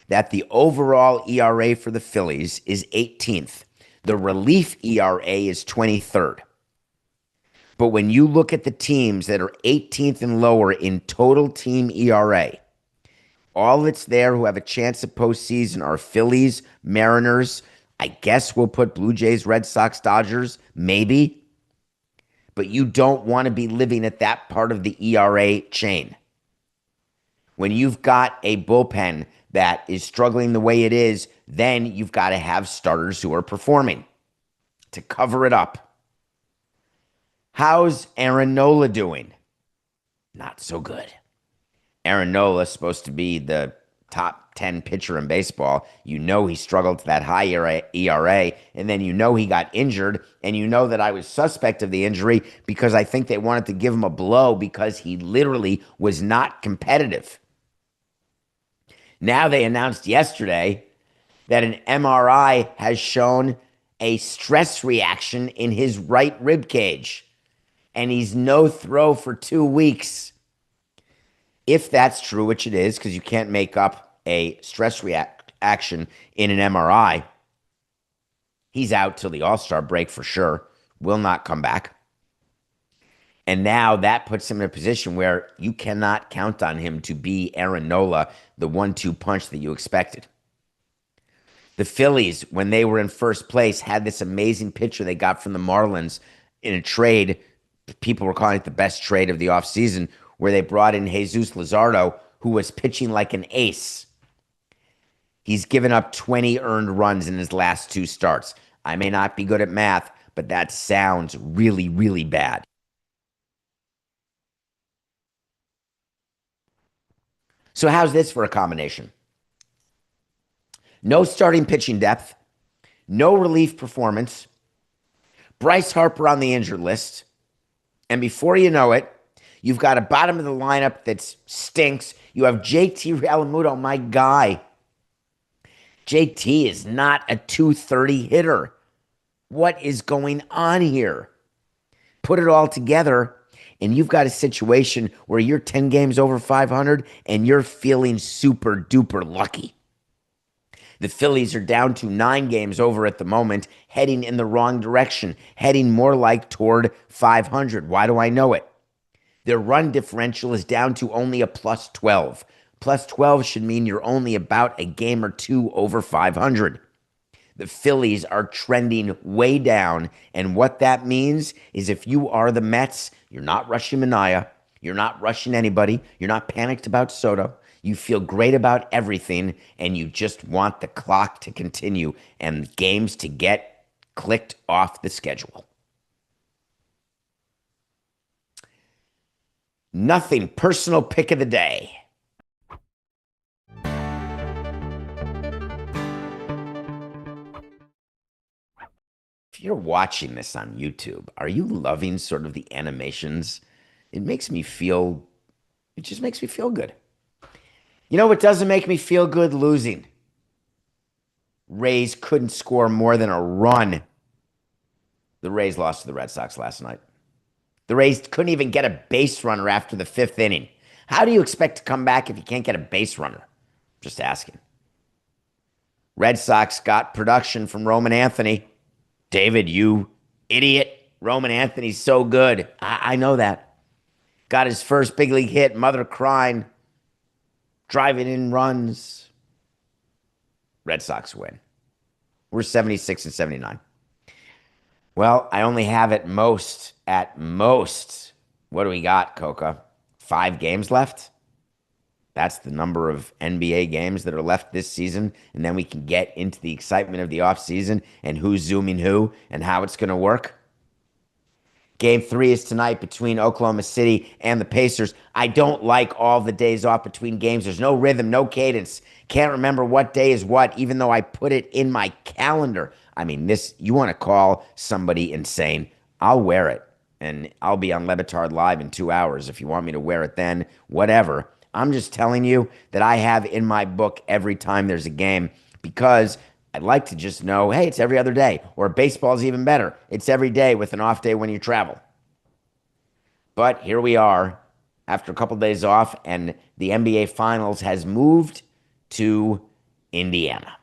that the overall ERA for the Phillies is 18th. The relief ERA is 23rd. But when you look at the teams that are 18th and lower in total team ERA, all that's there who have a chance at postseason are Phillies, Mariners. I guess we'll put Blue Jays, Red Sox, Dodgers, maybe. But you don't want to be living at that part of the ERA chain. When you've got a bullpen that is struggling the way it is, then you've got to have starters who are performing to cover it up. How's Aaron Nola doing? Not so good. Aaron Nola is supposed to be the top 10 pitcher in baseball. You know he struggled to that high ERA, and then you know he got injured, and you know that I was suspect of the injury because I think they wanted to give him a blow because he literally was not competitive. Now they announced yesterday that an MRI has shown a stress reaction in his right rib cage, and he's no throw for 2 weeks. If that's true, which it is, because you can't make up a stress reaction in an MRI, he's out till the All-Star break for sure, will not come back. And now that puts him in a position where you cannot count on him to be Aaron Nola, the 1-2 punch that you expected. The Phillies, when they were in first place, had this amazing pitcher they got from the Marlins in a trade. People were calling it the best trade of the offseason, where they brought in Jesus Luzardo, who was pitching like an ace. He's given up 20 earned runs in his last two starts. I may not be good at math, but that sounds really, really bad. So how's this for a combination? No starting pitching depth, no relief performance, Bryce Harper on the injured list, and before you know it, you've got a bottom of the lineup that stinks. You have JT Realmuto, my guy. JT is not a 230 hitter. What is going on here? Put it all together, and you've got a situation where you're 10 games over 500 and you're feeling super duper lucky. The Phillies are down to 9 games over at the moment, heading in the wrong direction, heading more like toward 500. Why do I know it? Their run differential is down to only a plus 12. Plus 12 should mean you're only about a game or two over 500. The Phillies are trending way down, and what that means is if you are the Mets, you're not rushing Manaea, you're not rushing anybody, you're not panicked about Soto, you feel great about everything, and you just want the clock to continue and games to get clicked off the schedule. Nothing personal pick of the day. If you're watching this on YouTube, are you loving sort of the animations? It just makes me feel good. You know what doesn't make me feel good? Losing. Rays couldn't score more than a run. The Rays lost to the Red Sox last night. The Rays couldn't even get a base runner after the 5th inning. How do you expect to come back if you can't get a base runner? Just asking. Red Sox got production from Roman Anthony. David, you idiot. Roman Anthony's so good. I know that. Got his first big league hit, mother crying, driving in runs. Red Sox win. We're 76 and 79. Well, I only have at most, what do we got, Coca? 5 games left? That's the number of NBA games that are left this season, and then we can get into the excitement of the offseason and who's zooming who and how it's going to work. Game 3 is tonight between Oklahoma City and the Pacers. I don't like all the days off between games. There's no rhythm, no cadence. Can't remember what day is what, even though I put it in my calendar. I mean, you want to call somebody insane, I'll wear it. And I'll be on Levitard Live in 2 hours. If you want me to wear it then, whatever. I'm just telling you that I have in my book every time there's a game because I'd like to just know, hey, it's every other day. Or baseball's even better. It's every day with an off day when you travel. But here we are after a couple of days off, and the NBA Finals has moved to Indiana.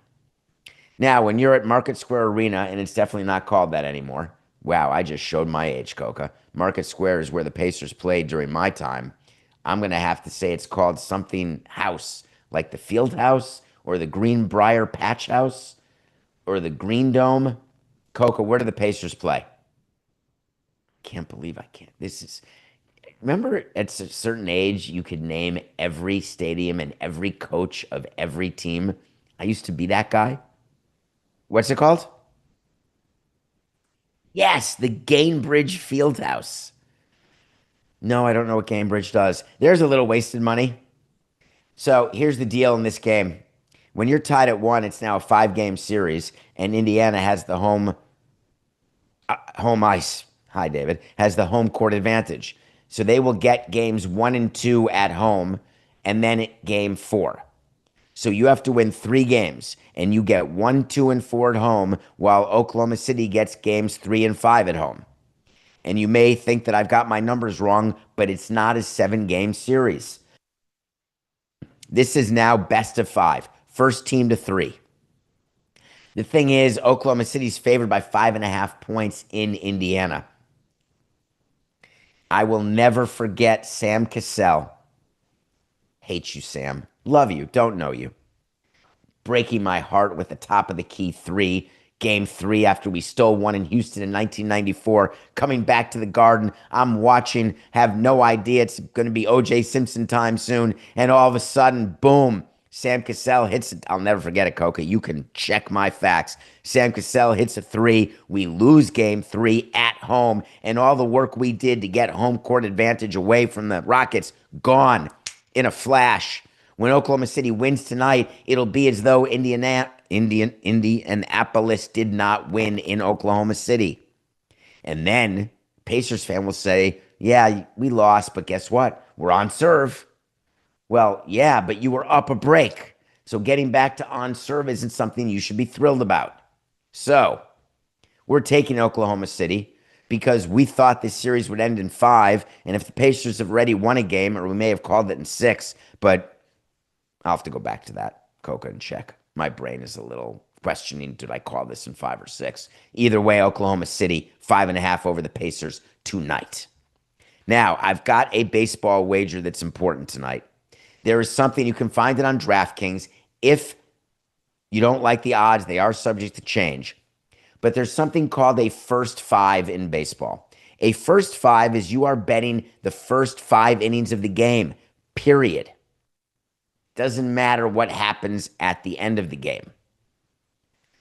Now, when you're at Market Square Arena, and it's definitely not called that anymore. Wow, I just showed my age, Coca. Market Square is where the Pacers played during my time. I'm going to have to say it's called something house, like the Field House or the Greenbrier Patch House or the Green Dome. Coca, where do the Pacers play? Can't believe I can't. Remember at a certain age, you could name every stadium and every coach of every team. I used to be that guy. What's it called? Yes, the Gainbridge Fieldhouse. No, I don't know what Gainbridge does. There's a little wasted money. So here's the deal in this game. When you're tied at 1, it's now a 5-game series, and Indiana has the home ice. Hi, David. Has the home court advantage. So they will get games 1 and 2 at home, and then game 4. So you have to win 3 games, and you get 1, 2, and 4 at home, while Oklahoma City gets games 3 and 5 at home. And you may think that I've got my numbers wrong, but it's not a 7-game series. This is now best of 5, first team to 3. The thing is, Oklahoma City's favored by 5.5 points in Indiana. I will never forget Sam Cassell. Hate you, Sam. Love you. Don't know you. breaking my heart with the top of the key three. Game three, after we stole one in Houston in 1994, coming back to the Garden. I'm watching, have no idea it's going to be O.J. Simpson time soon. And all of a sudden, boom, Sam Cassell hits it. I'll never forget it, Coca. You can check my facts. Sam Cassell hits a three. We lose game three at home. And all the work we did to get home court advantage away from the Rockets, gone in a flash. When Oklahoma City wins tonight, it'll be as though Indianapolis did not win in Oklahoma City. And then Pacers fan will say, yeah, we lost, but guess what? We're on serve. Well, yeah, but you were up a break. So getting back to on serve isn't something you should be thrilled about. So we're taking Oklahoma City because we thought this series would end in 5. And if the Pacers have already won a game, or we may have called it in 6, but I'll have to go back to that, Coca, and check. My brain is a little questioning, did I call this in 5 or 6? Either way, Oklahoma City, 5.5 over the Pacers tonight. Now, I've got a baseball wager that's important tonight. There is something, you can find it on DraftKings. If you don't like the odds, they are subject to change. But there's something called a first 5 in baseball. A first 5 is you are betting the first 5 innings of the game, period. Doesn't matter what happens at the end of the game.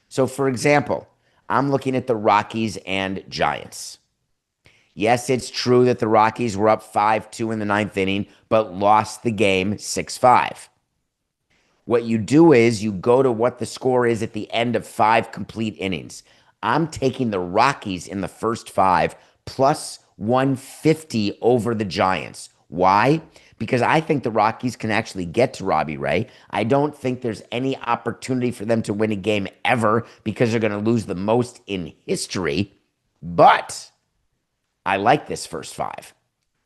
So, for example, I'm looking at the Rockies and Giants. Yes, it's true that the Rockies were up 5-2 in the 9th inning, but lost the game 6-5. What you do is you go to what the score is at the end of 5 complete innings. I'm taking the Rockies in the first 5 plus 150 over the Giants. Why? Because I think the Rockies can actually get to Robbie Ray. I don't think there's any opportunity for them to win a game ever because they're going to lose the most in history. But I like this first 5.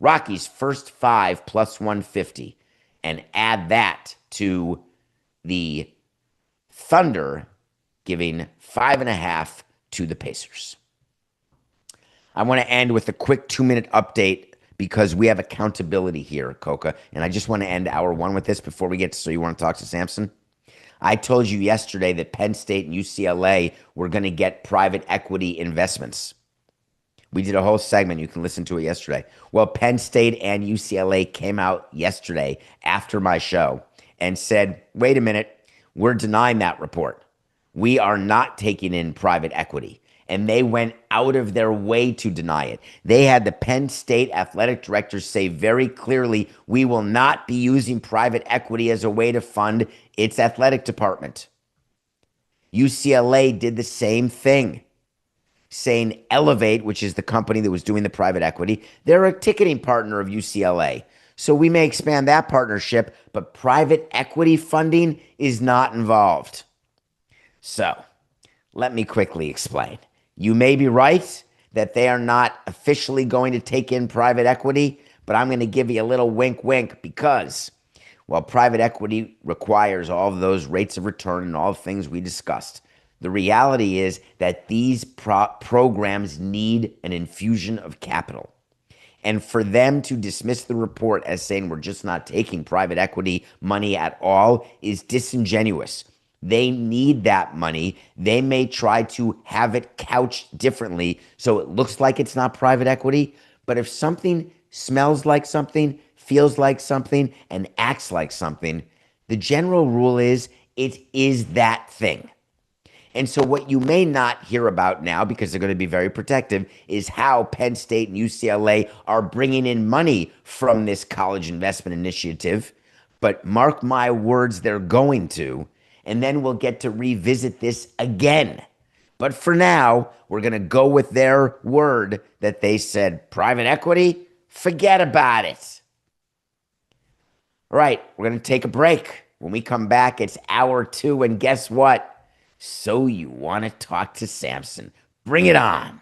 Rockies first 5 plus 150. And add that to the Thunder giving 5.5 to the Pacers. I want to end with a quick 2-minute update because we have accountability here, Coca. And I just want to end hour 1 with this before we get to, so you want to talk to Samson? I told you yesterday that Penn State and UCLA were going to get private equity investments. We did a whole segment. You can listen to it yesterday. Well, Penn State and UCLA came out yesterday after my show and said, wait a minute, we're denying that report. We are not taking in private equity. And they went out of their way to deny it. They had the Penn State athletic director say very clearly, we will not be using private equity as a way to fund its athletic department. UCLA did the same thing, saying Elevate, which is the company that was doing the private equity, they're a ticketing partner of UCLA. So we may expand that partnership, but private equity funding is not involved. So let me quickly explain. You may be right that they are not officially going to take in private equity, but I'm going to give you a little wink, wink, because while private equity requires all of those rates of return and all the things we discussed, the reality is that these programs need an infusion of capital. And for them to dismiss the report as saying we're just not taking private equity money at all is disingenuous. They need that money. They may try to have it couched differently so it looks like it's not private equity. But if something smells like something, feels like something, and acts like something, the general rule is it is that thing. And so what you may not hear about now, because they're going to be very protective, is how Penn State and UCLA are bringing in money from this college investment initiative. But mark my words, they're going to. And then we'll get to revisit this again. But for now, we're going to go with their word that they said, private equity, forget about it. All right, we're going to take a break. When we come back, it's hour 2, and guess what? So you want to talk to Samson. Bring it on.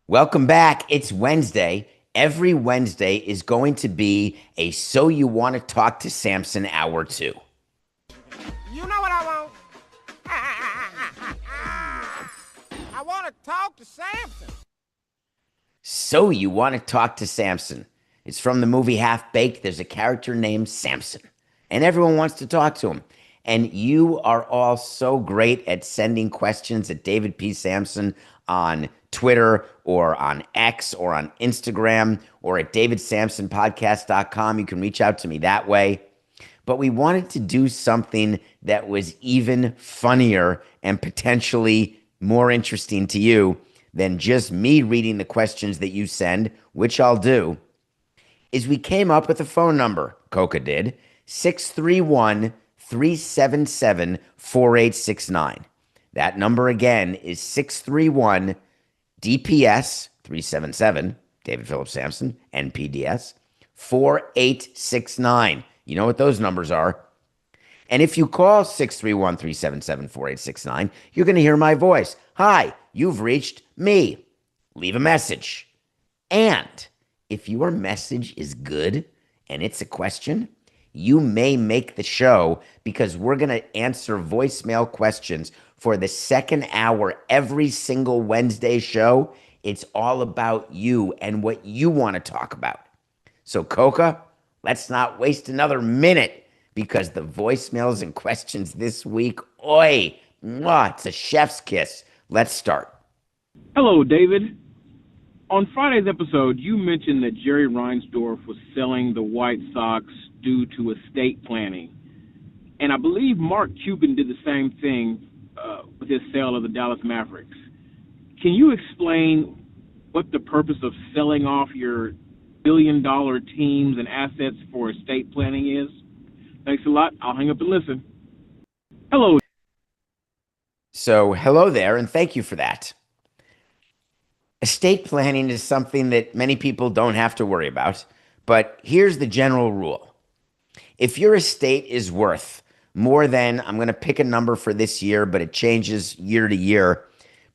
Welcome back. It's Wednesday. Every Wednesday is going to be a So You Want to Talk to Samson Hour 2. You know what I want? I want to talk to Samson. So You Want to Talk to Samson. It's from the movie Half Baked. There's a character named Samson, and everyone wants to talk to him. And you are all so great at sending questions at David P. Samson on Twitter or on X or on Instagram or at davidsamsonpodcast.com. You can reach out to me that way. But we wanted to do something that was even funnier and potentially more interesting to you than just me reading the questions that you send, which I'll do, is we came up with a phone number. Coca did. 631-377-4869. That number again is 631 DPS 377, David Phillips Samson, NPDS 4869. You know what those numbers are. And if you call 631-377-4869, you're going to hear my voice. Hi, you've reached me. Leave a message. And if your message is good and it's a question, you may make the show because we're going to answer voicemail questions for the second hour every single Wednesday show. It's all about you and what you want to talk about. So, Coca, let's not waste another minute because the voicemails and questions this week, oi, mwah, it's a chef's kiss. Let's start. Hello, David. On Friday's episode, you mentioned that Jerry Reinsdorf was selling the White Sox due to estate planning. And I believe Mark Cuban did the same thing with his sale of the Dallas Mavericks. Can you explain what the purpose of selling off your billion-dollar teams and assets for estate planning is? Thanks a lot. I'll hang up and listen. Hello. So, hello there, and thank you for that. Estate planning is something that many people don't have to worry about, but here's the general rule. If your estate is worth more than, I'm going to pick a number for this year, but it changes year to year,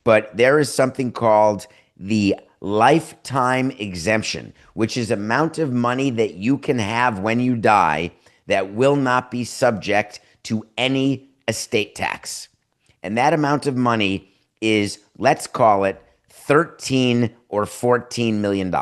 but there is something called the lifetime exemption, which is amount of money that you can have when you die that will not be subject to any estate tax. And that amount of money is, let's call it, $13 or $14 million.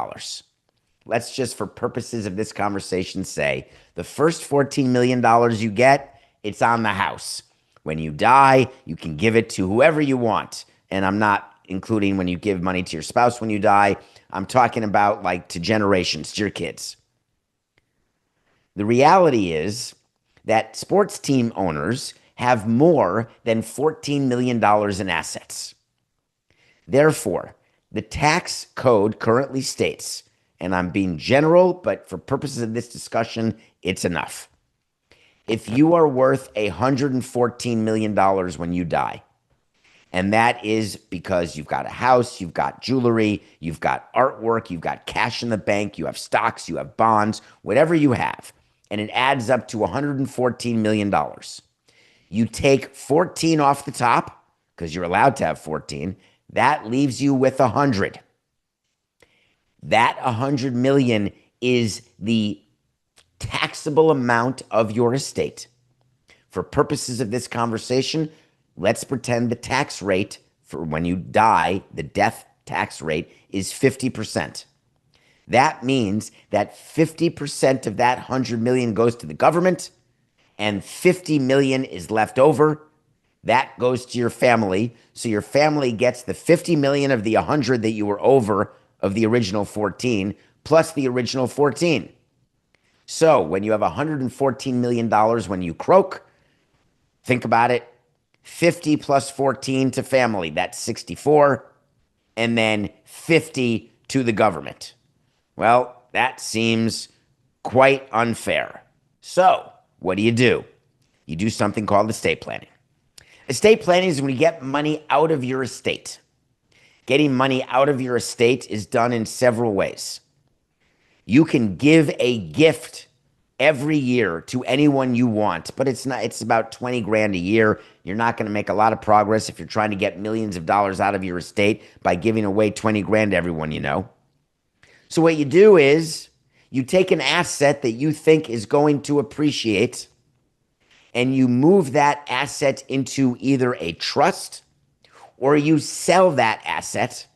Let's just, for purposes of this conversation, say the first $14 million you get, it's on the house. When you die, you can give it to whoever you want. And I'm not including when you give money to your spouse when you die. I'm talking about like to generations, to your kids. The reality is that sports team owners have more than $14 million in assets. Therefore, the tax code currently states, and I'm being general, but for purposes of this discussion, it's enough. If you are worth $114 million when you die, and that is because you've got a house, you've got jewelry, you've got artwork, you've got cash in the bank, you have stocks, you have bonds, whatever you have, and it adds up to $114 million. You take 14 off the top, because you're allowed to have 14, that leaves you with 100. That 100 million is the taxable amount of your estate. For purposes of this conversation, let's pretend the tax rate for when you die, the death tax rate is 50%. That means that 50% of that 100 million goes to the government and 50 million is left over. That goes to your family. So your family gets the 50 million of the 100 that you were over of the original 14 plus the original 14. So when you have $114 million when you croak, think about it. 50 plus 14 to family, that's 64. And then 50 to the government. Well, that seems quite unfair. So what do? You do something called estate planning. Estate planning is when you get money out of your estate. Getting money out of your estate is done in several ways. You can give a gift every year to anyone you want, but it's about 20 grand a year. You're not going to make a lot of progress if you're trying to get millions of dollars out of your estate by giving away 20 grand to everyone you know. So what you do is you take an asset that you think is going to appreciate and you move that asset into either a trust or you sell that asset.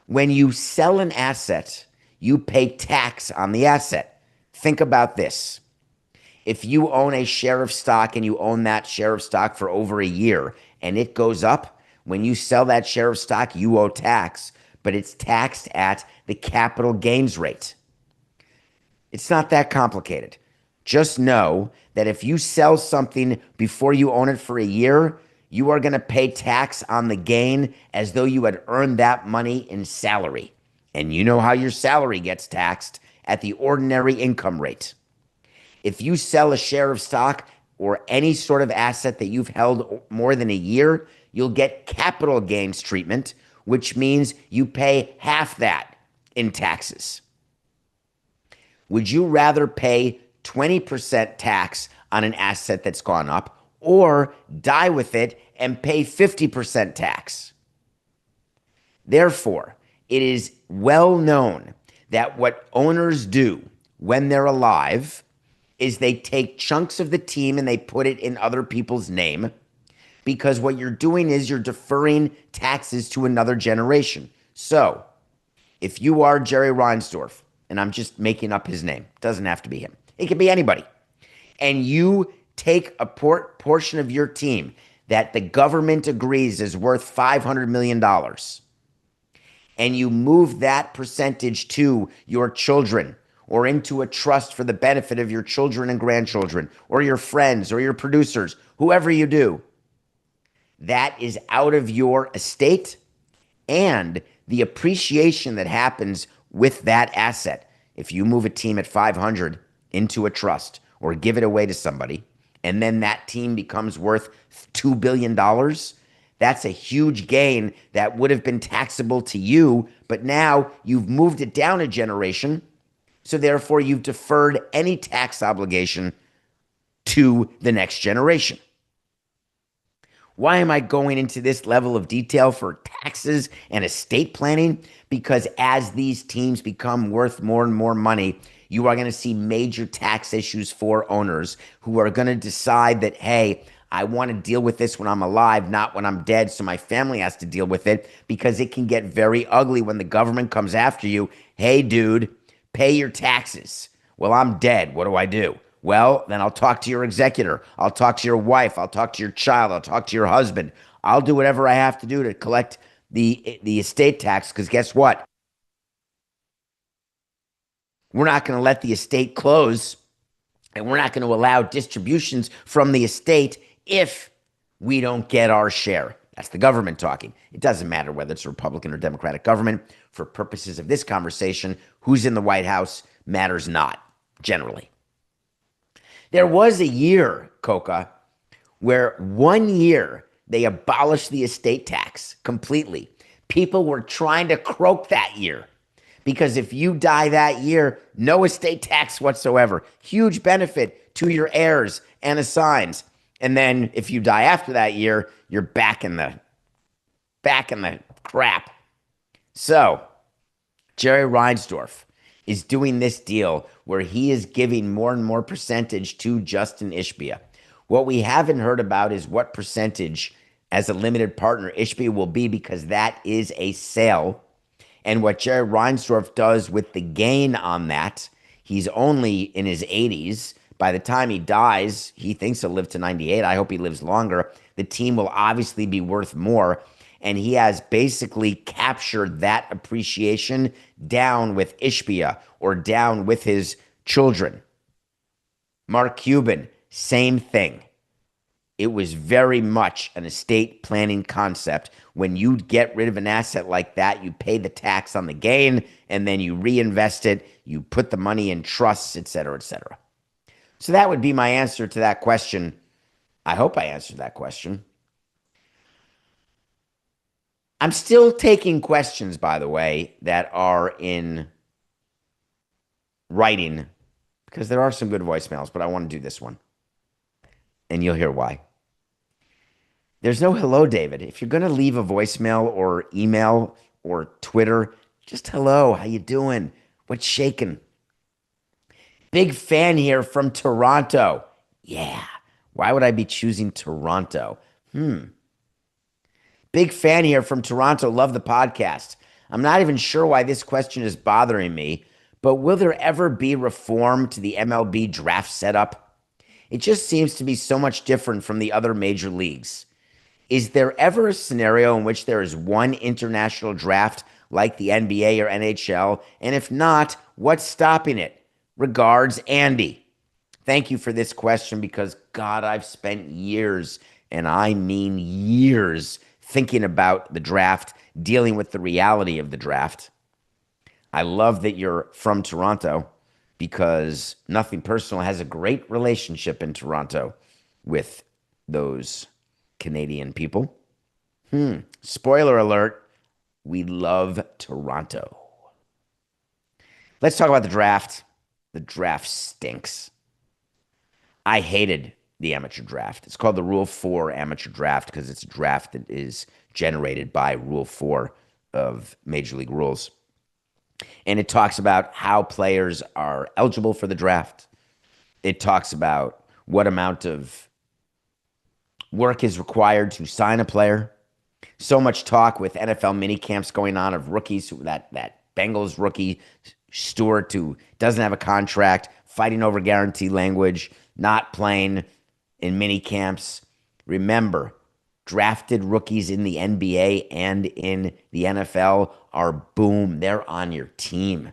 When you sell an asset, you pay tax on the asset. Think about this. If you own a share of stock and you own that share of stock for over a year and it goes up, when you sell that share of stock, you owe tax, but it's taxed at the capital gains rate. It's not that complicated. Just know that if you sell something before you own it for a year, you are going to pay tax on the gain as though you had earned that money in salary. And you know how your salary gets taxed at the ordinary income rate. If you sell a share of stock or any sort of asset that you've held more than a year, you'll get capital gains treatment, which means you pay half that in taxes. Would you rather pay 20% tax on an asset that's gone up or die with it and pay 50% tax? Therefore, it is well known that what owners do when they're alive is they take chunks of the team and they put it in other people's name, because what you're doing is you're deferring taxes to another generation. So if you are Jerry Reinsdorf, and I'm just making up his name, doesn't have to be him, it can be anybody, and you take a portion of your team that the government agrees is worth $500 million, and you move that percentage to your children or into a trust for the benefit of your children and grandchildren or your friends or your producers, whoever you do, that is out of your estate, and the appreciation that happens with that asset. If you move a team at 500 into a trust or give it away to somebody, and then that team becomes worth $2 billion, that's a huge gain that would have been taxable to you, but now you've moved it down a generation, so therefore you've deferred any tax obligation to the next generation. Why am I going into this level of detail for taxes and estate planning? Because as these teams become worth more and more money, you are going to see major tax issues for owners who are going to decide that, hey, I want to deal with this when I'm alive, not when I'm dead, so my family has to deal with it, because it can get very ugly when the government comes after you. Hey, dude, pay your taxes. Well, I'm dead. What do I do? Well, then I'll talk to your executor. I'll talk to your wife. I'll talk to your child. I'll talk to your husband. I'll do whatever I have to do to collect the estate tax, because guess what? We're not going to let the estate close, and we're not going to allow distributions from the estate if we don't get our share. That's the government talking. It doesn't matter whether it's a Republican or Democratic government. For purposes of this conversation, who's in the White House matters not, generally. There was a year, Coca, where 1 year they abolished the estate tax completely. People were trying to croak that year, because if you die that year, no estate tax whatsoever. Huge benefit to your heirs and assigns. And then if you die after that year, you're back in the crap. So Jerry Reinsdorf is doing this deal where he is giving more and more percentage to Justin Ishbia. What we haven't heard about is what percentage as a limited partner Ishbia will be, because that is a sale. And what Jerry Reinsdorf does with the gain on that, he's only in his 80s. By the time he dies, he thinks he'll live to 98. I hope he lives longer. The team will obviously be worth more. And he has basically captured that appreciation down with Ishbia or down with his children. Mark Cuban, same thing. It was very much an estate planning concept. When you get rid of an asset like that, you pay the tax on the gain, and then you reinvest it. You put the money in trusts, et cetera, et cetera. So that would be my answer to that question. I hope I answered that question. I'm still taking questions, by the way, that are in writing because there are some good voicemails, but I want to do this one. And you'll hear why. There's no hello, David. If you're going to leave a voicemail or email or Twitter, just hello, how you doing? What's shaking? Big fan here from Toronto. Yeah. Why would I be choosing Toronto? Big fan here from Toronto. Love the podcast. I'm not even sure why this question is bothering me, but will there ever be reform to the MLB draft setup? It just seems to be so much different from the other major leagues. Is there ever a scenario in which there is one international draft like the NBA or NHL? And if not, what's stopping it? Regards, Andy. Thank you for this question because, God, I've spent years, and I mean years, thinking about the draft, dealing with the reality of the draft. I love that you're from Toronto because Nothing Personal has a great relationship in Toronto with those Canadian people. Spoiler alert, we love Toronto. Let's talk about the draft. The draft stinks. I hated the amateur draft. It's called the Rule 4 amateur draft because it's a draft that is generated by Rule 4 of Major League Rules. And it talks about how players are eligible for the draft. It talks about what amount of work is required to sign a player. So much talk with NFL mini camps going on of rookies, that Bengals rookie Stewart who doesn't have a contract, fighting over guarantee language, not playing in mini camps. Remember, drafted rookies in the NBA and in the NFL are boom, they're on your team.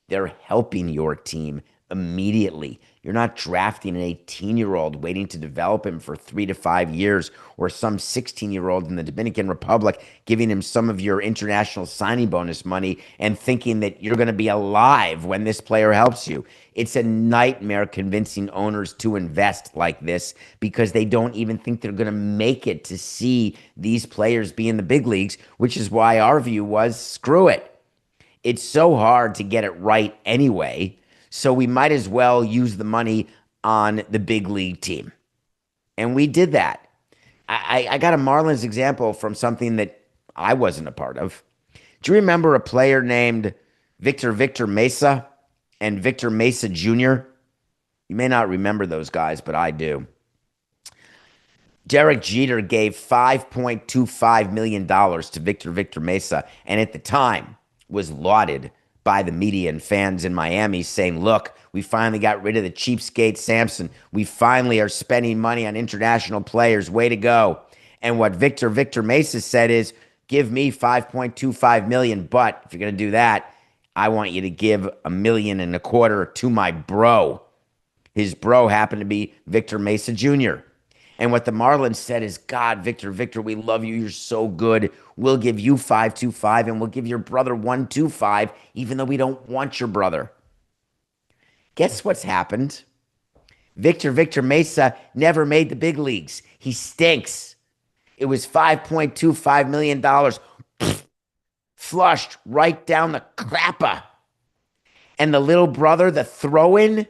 They're helping your team immediately. You're not drafting an 18-year-old waiting to develop him for 3 to 5 years, or some 16-year-old in the Dominican Republic giving him some of your international signing bonus money and thinking that you're going to be alive when this player helps you. It's a nightmare convincing owners to invest like this because they don't even think they're going to make it to see these players be in the big leagues, which is why our view was, screw it. It's so hard to get it right anyway, so we might as well use the money on the big league team. And we did that. I got a Marlins example from something that I wasn't a part of. Do you remember a player named Victor Mesa and Victor Mesa Jr.? You may not remember those guys, but I do. Derek Jeter gave $5.25 million to Victor Mesa, and at the time was lauded by the media and fans in Miami, saying, look, we finally got rid of the cheapskate Samson. We finally are spending money on international players. Way to go. And what Victor Mesa said is, give me $5.25 million, but if you're going to do that, I want you to give $1.25 million to my bro. His bro happened to be Victor Mesa Jr. And what the Marlins said is, God, Victor, we love you. You're so good. We'll give you $5.25 and we'll give your brother $1.25, even though we don't want your brother. Guess what's happened? Victor Mesa never made the big leagues. He stinks. It was $5.25 million flushed right down the crapper. And the little brother, the throw-in,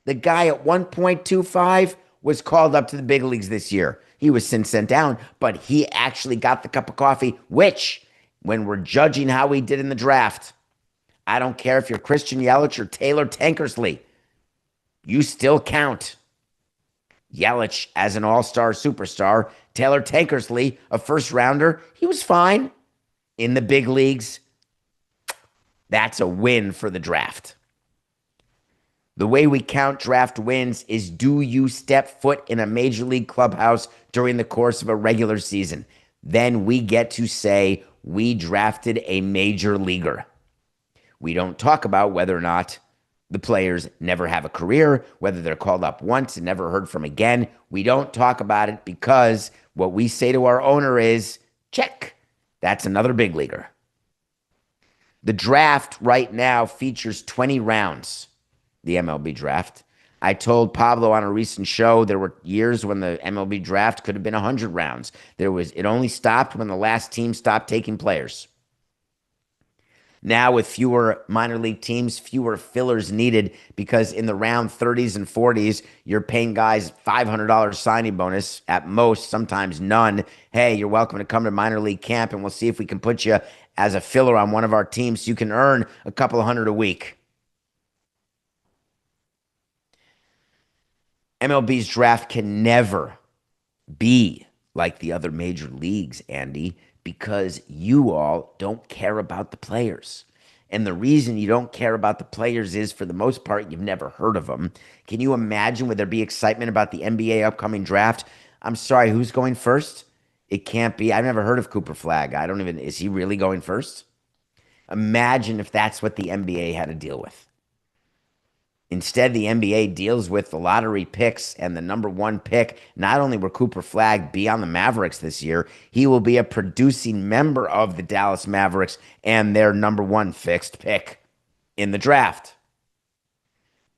the guy at 1.25, was called up to the big leagues this year. He was since sent down, but he actually got the cup of coffee, which, when we're judging how he did in the draft, I don't care if you're Christian Yelich or Taylor Tankersley, you still count. Yelich as an all-star superstar, Taylor Tankersley, a first-rounder, he was fine. In the big leagues, that's a win for the draft. The way we count draft wins is, do you step foot in a major league clubhouse during the course of a regular season? Then we get to say we drafted a major leaguer. We don't talk about whether or not the players never have a career, whether they're called up once and never heard from again. We don't talk about it because what we say to our owner is, check, that's another big leaguer. The draft right now features 20 rounds. The MLB draft. I told Pablo on a recent show there were years when the MLB draft could have been 100 rounds. It only stopped when the last team stopped taking players. Now with fewer minor league teams, fewer fillers needed, because in the round 30s and 40s, you're paying guys $500 signing bonus at most, sometimes none. Hey, you're welcome to come to minor league camp, and we'll see if we can put you as a filler on one of our teams so you can earn a couple of hundred a week. MLB's draft can never be like the other major leagues, Andy, because you all don't care about the players. And the reason you don't care about the players is, for the most part, you've never heard of them. Can you imagine would there be excitement about the NBA upcoming draft? I'm sorry, who's going first? It can't be. I've never heard of Cooper Flagg. Is he really going first? Imagine if that's what the NBA had to deal with. Instead, the NBA deals with the lottery picks, and the number one pick. Not only will Cooper Flagg be on the Mavericks this year, he will be a producing member of the Dallas Mavericks and their number one fixed pick in the draft.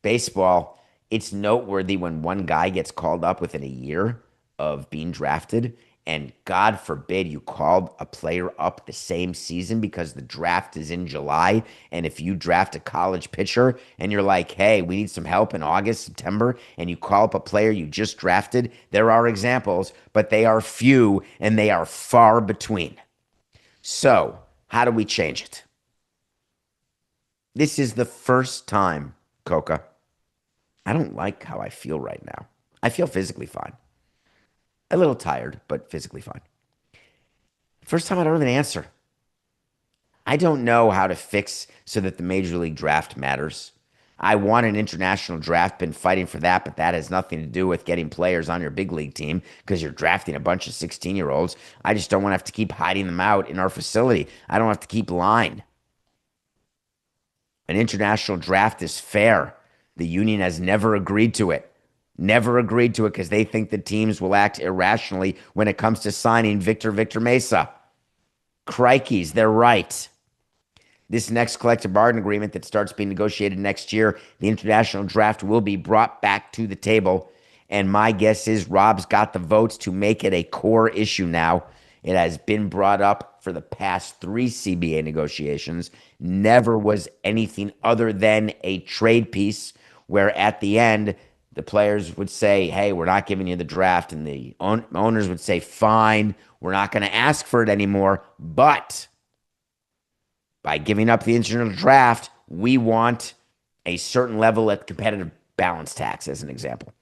Baseball, it's noteworthy when one guy gets called up within a year of being drafted, and God forbid you called a player up the same season because the draft is in July. And if you draft a college pitcher and you're like, hey, we need some help in August, September, and you call up a player you just drafted, there are examples, but they are few and they are far between. So how do we change it? This is the first time, Coca. I don't like how I feel right now. I feel physically fine. A little tired, but physically fine. First time I don't have an answer. I don't know how to fix so that the Major League Draft matters. I want an international draft, been fighting for that, but that has nothing to do with getting players on your big league team because you're drafting a bunch of 16-year-olds. I just don't want to have to keep hiding them out in our facility. I don't have to keep lying. An international draft is fair. The union has never agreed to it. Never agreed to it because they think the teams will act irrationally when it comes to signing Victor Mesa. Crikeys, they're right. This next collective bargaining agreement that starts being negotiated next year, the international draft will be brought back to the table. And my guess is Rob's got the votes to make it a core issue now. It has been brought up for the past 3 CBA negotiations. Never was anything other than a trade piece where at the end, the players would say, hey, we're not giving you the draft. And the owners would say, fine, we're not going to ask for it anymore. But by giving up the international draft, we want a certain level of competitive balance tax, as an example.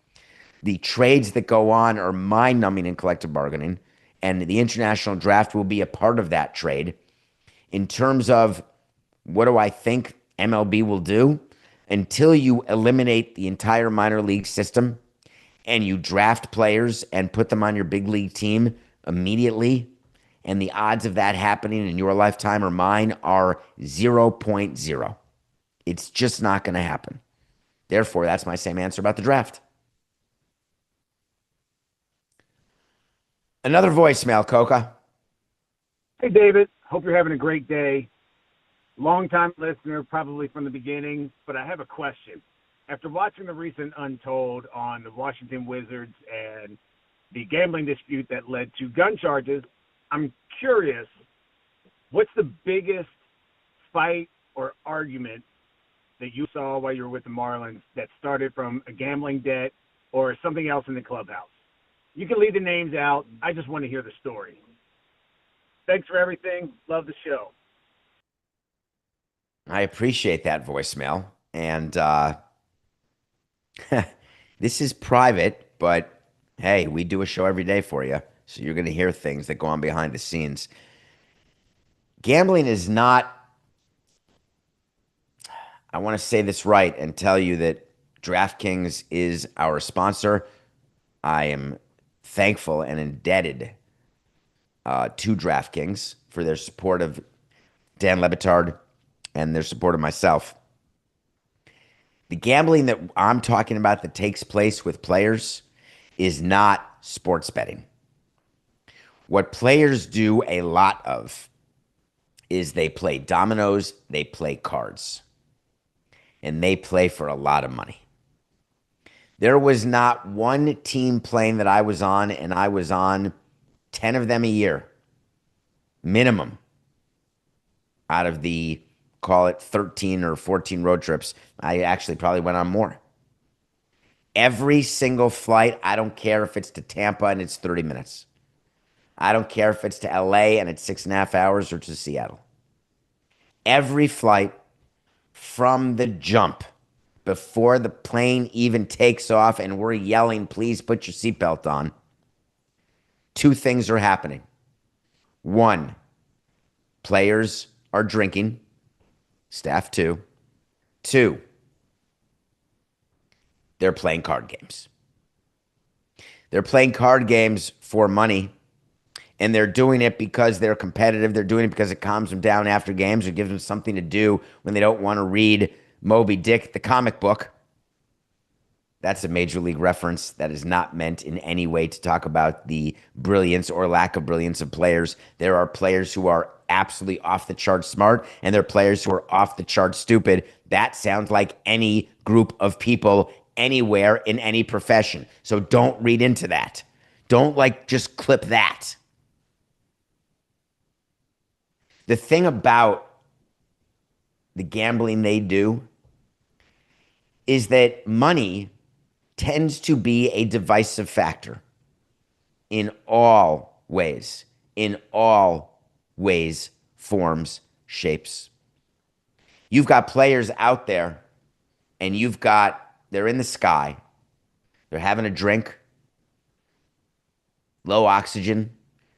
The trades that go on are mind-numbing in collective bargaining, and the international draft will be a part of that trade. In terms of what do I think MLB will do, until you eliminate the entire minor league system and you draft players and put them on your big league team immediately, and the odds of that happening in your lifetime or mine are 0.0. It's just not going to happen. Therefore, that's my same answer about the draft. Another voicemail, Coca. Hey, David. Hope you're having a great day. Long-time listener, probably from the beginning, but I have a question. After watching the recent Untold on the Washington Wizards and the gambling dispute that led to gun charges, I'm curious, what's the biggest fight or argument that you saw while you were with the Marlins that started from a gambling debt or something else in the clubhouse? You can leave the names out. I just want to hear the story. Thanks for everything. Love the show. I appreciate that voicemail. And this is private, but hey, we do a show every day for you. So you're going to hear things that go on behind the scenes. Gambling is not, I want to say this right and tell you that DraftKings is our sponsor. I am thankful and indebted to DraftKings for their support of Dan Le Batard and their support of myself. The gambling that I'm talking about that takes place with players is not sports betting. What players do a lot of is they play dominoes, they play cards, and they play for a lot of money. There was not one team playing that I was on, and I was on 10 of them a year, minimum, out of the, call it 13 or 14 road trips. I actually probably went on more. Every single flight, I don't care if it's to Tampa and it's 30 minutes. I don't care if it's to LA and it's 6.5 hours or to Seattle. Every flight from the jump, before the plane even takes off and we're yelling, please put your seatbelt on, two things are happening. One, players are drinking, staff too. Two, they're playing card games. They're playing card games for money, and they're doing it because they're competitive. They're doing it because it calms them down after games or gives them something to do when they don't want to read Moby Dick, the comic book. That's a major league reference that is not meant in any way to talk about the brilliance or lack of brilliance of players. There are players who are absolutely off the chart smart, and there are players who are off the chart stupid. That sounds like any group of people anywhere in any profession. So don't read into that. Don't just clip that. The thing about the gambling they do is that money tends to be a divisive factor in all ways, forms, shapes. You've got players out there and they're in the sky. They're having a drink, low oxygen,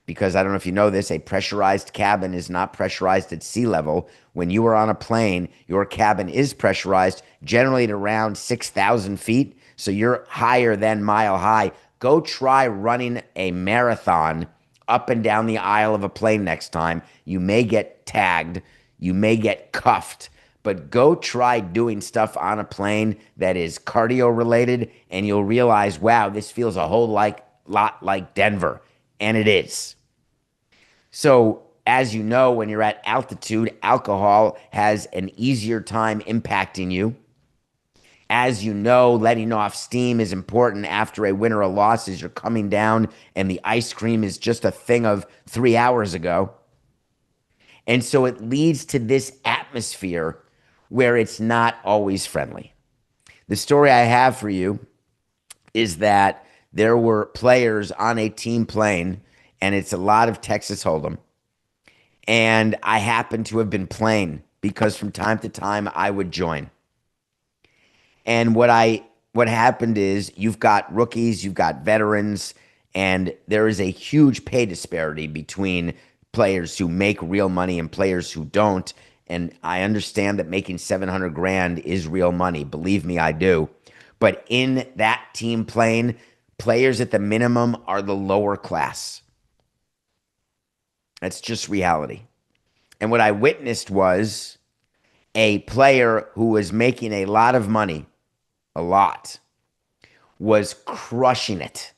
because I don't know if you know this, a pressurized cabin is not pressurized at sea level. When you are on a plane, your cabin is pressurized, generally at around 6,000 feet. So you're higher than mile high. Go try running a marathon up and down the aisle of a plane next time. You may get tagged. You may get cuffed. But go try doing stuff on a plane that is cardio related, and you'll realize, wow, this feels a whole lot like Denver. And it is. So, as you know, when you're at altitude, alcohol has an easier time impacting you. As you know, letting off steam is important after a win or a loss as you're coming down and the ice cream is just a thing of 3 hours ago. And so it leads to this atmosphere where it's not always friendly. The story I have for you is that there were players on a team plane, and it's a lot of Texas Hold'em. And I happened to have been playing because from time to time I would join. And what happened is you've got rookies, you've got veterans, and there is a huge pay disparity between players who make real money and players who don't. And I understand that making $700,000 is real money. Believe me, I do. But in that team plane, players at the minimum are the lower class. That's just reality. And what I witnessed was a player who was making a lot of money, was crushing it,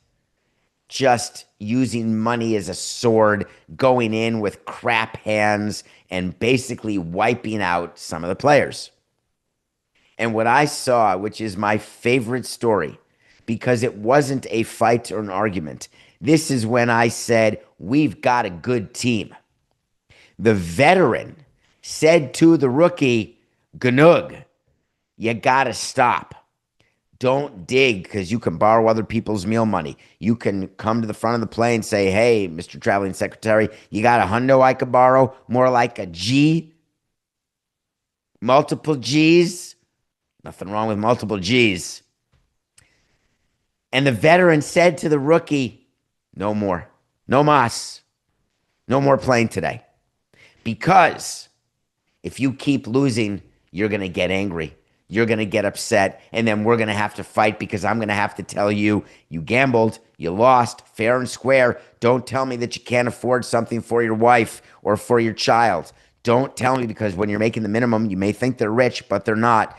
just using money as a sword, going in with crap hands and basically wiping out some of the players. And what I saw, which is my favorite story, because it wasn't a fight or an argument, this is when I said, we've got a good team. The veteran said to the rookie, Gnug, you got to stop. Don't dig because you can borrow other people's meal money. You can come to the front of the plane and say, hey, Mr. Traveling Secretary, you got a hundo I could borrow? More like a G? Multiple G's? Nothing wrong with multiple G's. And the veteran said to the rookie, no more. No mas. No more playing today. Because if you keep losing, you're going to get angry. You're going to get upset, and then we're going to have to fight because I'm going to have to tell you, you gambled, you lost, fair and square. Don't tell me that you can't afford something for your wife or for your child. Don't tell me because when you're making the minimum, you may think they're rich, but they're not.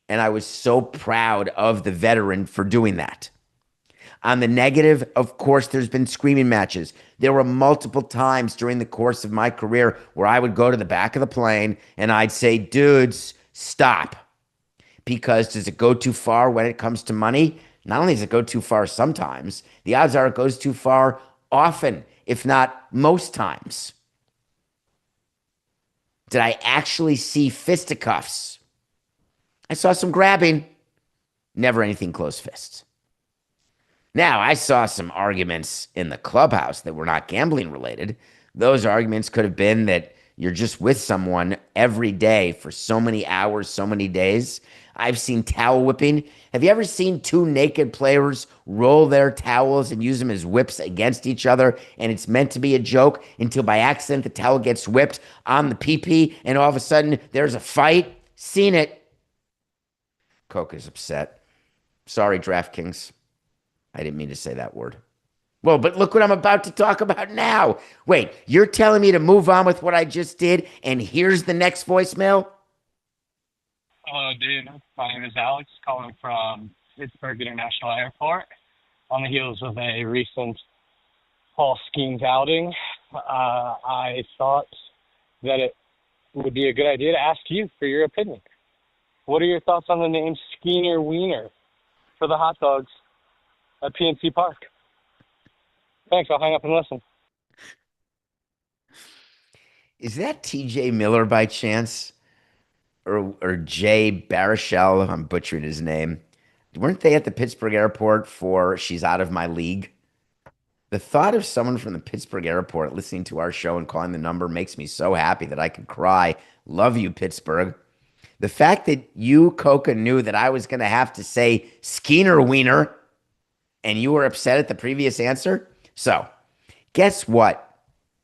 And I was so proud of the veteran for doing that. On the negative, of course, there's been screaming matches. There were multiple times during the course of my career where I would go to the back of the plane and I'd say, dudes, stop. Because does it go too far when it comes to money? Not only does it go too far sometimes, the odds are it goes too far often, if not most times. Did I actually see fisticuffs? I saw some grabbing, never anything close fists. Now, I saw some arguments in the clubhouse that were not gambling related. Those arguments could have been that you're just with someone every day for so many hours, so many days. I've seen towel whipping. Have you ever seen two naked players roll their towels and use them as whips against each other? And it's meant to be a joke until by accident the towel gets whipped on the pee-pee and all of a sudden there's a fight? Seen it. Coca's upset. Sorry, DraftKings. I didn't mean to say that word. Well, but look what I'm about to talk about now. Wait, you're telling me to move on with what I just did, and here's the next voicemail? Hello, dude. My name is Alex, calling from Pittsburgh International Airport on the heels of a recent Paul Skenes outing. I thought that it would be a good idea to ask you for your opinion. What are your thoughts on the name Skener Wieners for the hot dogs at PNC Park? Thanks. I'll hang up and listen. Is that TJ Miller by chance? Or Jay Baruchel? I'm butchering his name. Weren't they at the Pittsburgh airport for She's Out of My League? The thought of someone from the Pittsburgh airport listening to our show and calling the number makes me so happy that I could cry. Love you, Pittsburgh. The fact that you, Coca, knew that I was going to have to say Skener Wiener and you were upset at the previous answer? So, guess what?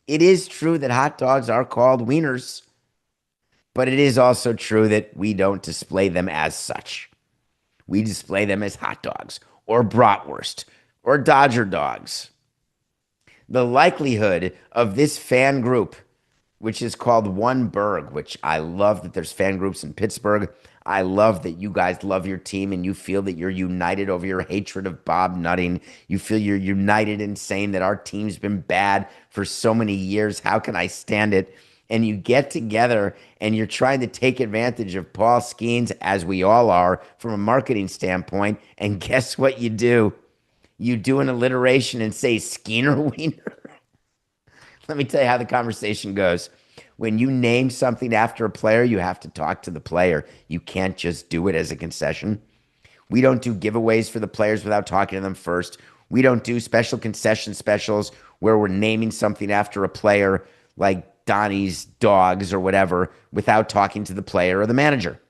It is true that hot dogs are called wieners, but it is also true that we don't display them as such. We display them as hot dogs or bratwurst or Dodger dogs. The likelihood of this fan group, which is called One Berg, which I love that there's fan groups in Pittsburgh. I love that you guys love your team and you feel that you're united over your hatred of Bob Nutting. You feel you're united in saying that our team's been bad for so many years. How can I stand it? And you get together and you're trying to take advantage of Paul Skenes, as we all are, from a marketing standpoint. And guess what you do? You do an alliteration and say Skener Wiener. Let me tell you how the conversation goes. When you name something after a player, you have to talk to the player. You can't just do it as a concession. We don't do giveaways for the players without talking to them first. We don't do special concession specials where we're naming something after a player like Donnie's dogs or whatever without talking to the player or the manager.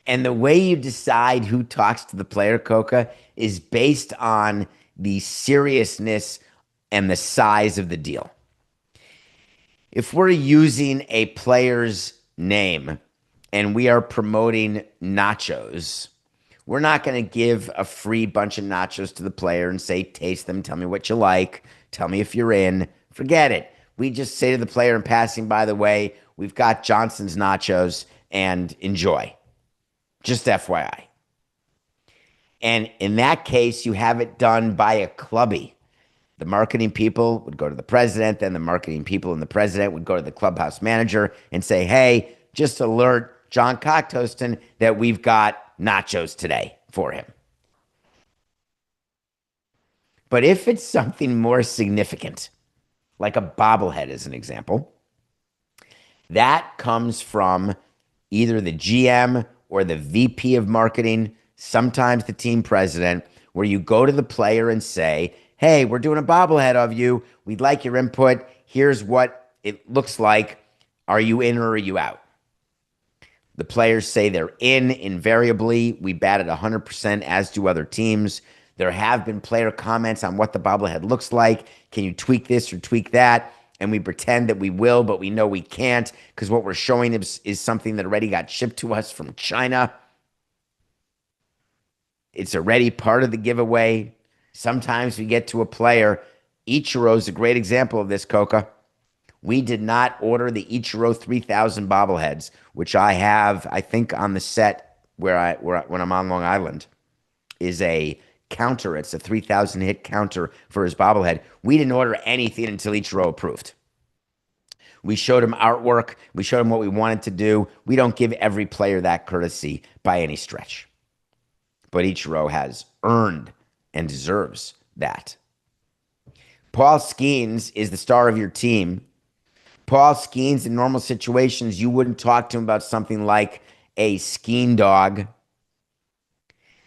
And the way you decide who talks to the player, Coca, is based on the seriousness and the size of the deal. If we're using a player's name and we are promoting nachos, we're not going to give a free bunch of nachos to the player and say, taste them, tell me what you like, tell me if you're in. Forget it. We just say to the player in passing, by the way, we've got Johnson's nachos and enjoy. Just FYI. And in that case, you have it done by a clubby. The marketing people would go to the president, then the marketing people and the president would go to the clubhouse manager and say, hey, just alert John Cocktoaston that we've got nachos today for him. But if it's something more significant, like a bobblehead as an example, that comes from either the GM or the VP of marketing, sometimes the team president, where you go to the player and say, hey, we're doing a bobblehead of you. We'd like your input. Here's what it looks like. Are you in or are you out? The players say they're in invariably. We bat at 100%, as do other teams. There have been player comments on what the bobblehead looks like. Can you tweak this or tweak that? And we pretend that we will, but we know we can't because what we're showing is something that already got shipped to us from China. It's already part of the giveaway. Sometimes we get to a player. Ichiro is a great example of this, Coca. We did not order the Ichiro 3000 bobbleheads, which I have, I think, on the set when I'm on Long Island, is a counter. It's a 3,000 hit counter for his bobblehead. We didn't order anything until Ichiro approved. We showed him artwork. We showed him what we wanted to do. We don't give every player that courtesy by any stretch. But Ichiro has earned and deserves that. Paul Skenes is the star of your team, Paul Skenes, in normal situations, you wouldn't talk to him about something like a Skeen dog.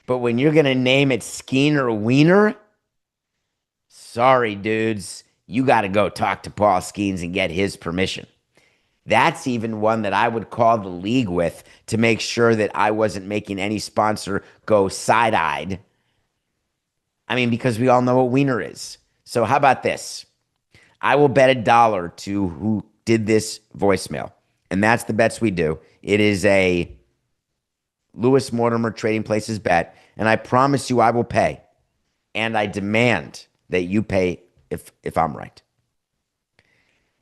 But when you're going to name it Skener Wiener, sorry, dudes, you got to go talk to Paul Skenes and get his permission. That's even one that I would call the league with to make sure that I wasn't making any sponsor go side-eyed. I mean, because we all know what wiener is. So how about this? I will bet $1 to who did this voicemail. And that's the bets we do. It is a Lewis Mortimer Trading Places bet. And I promise you I will pay. And I demand that you pay if I'm right.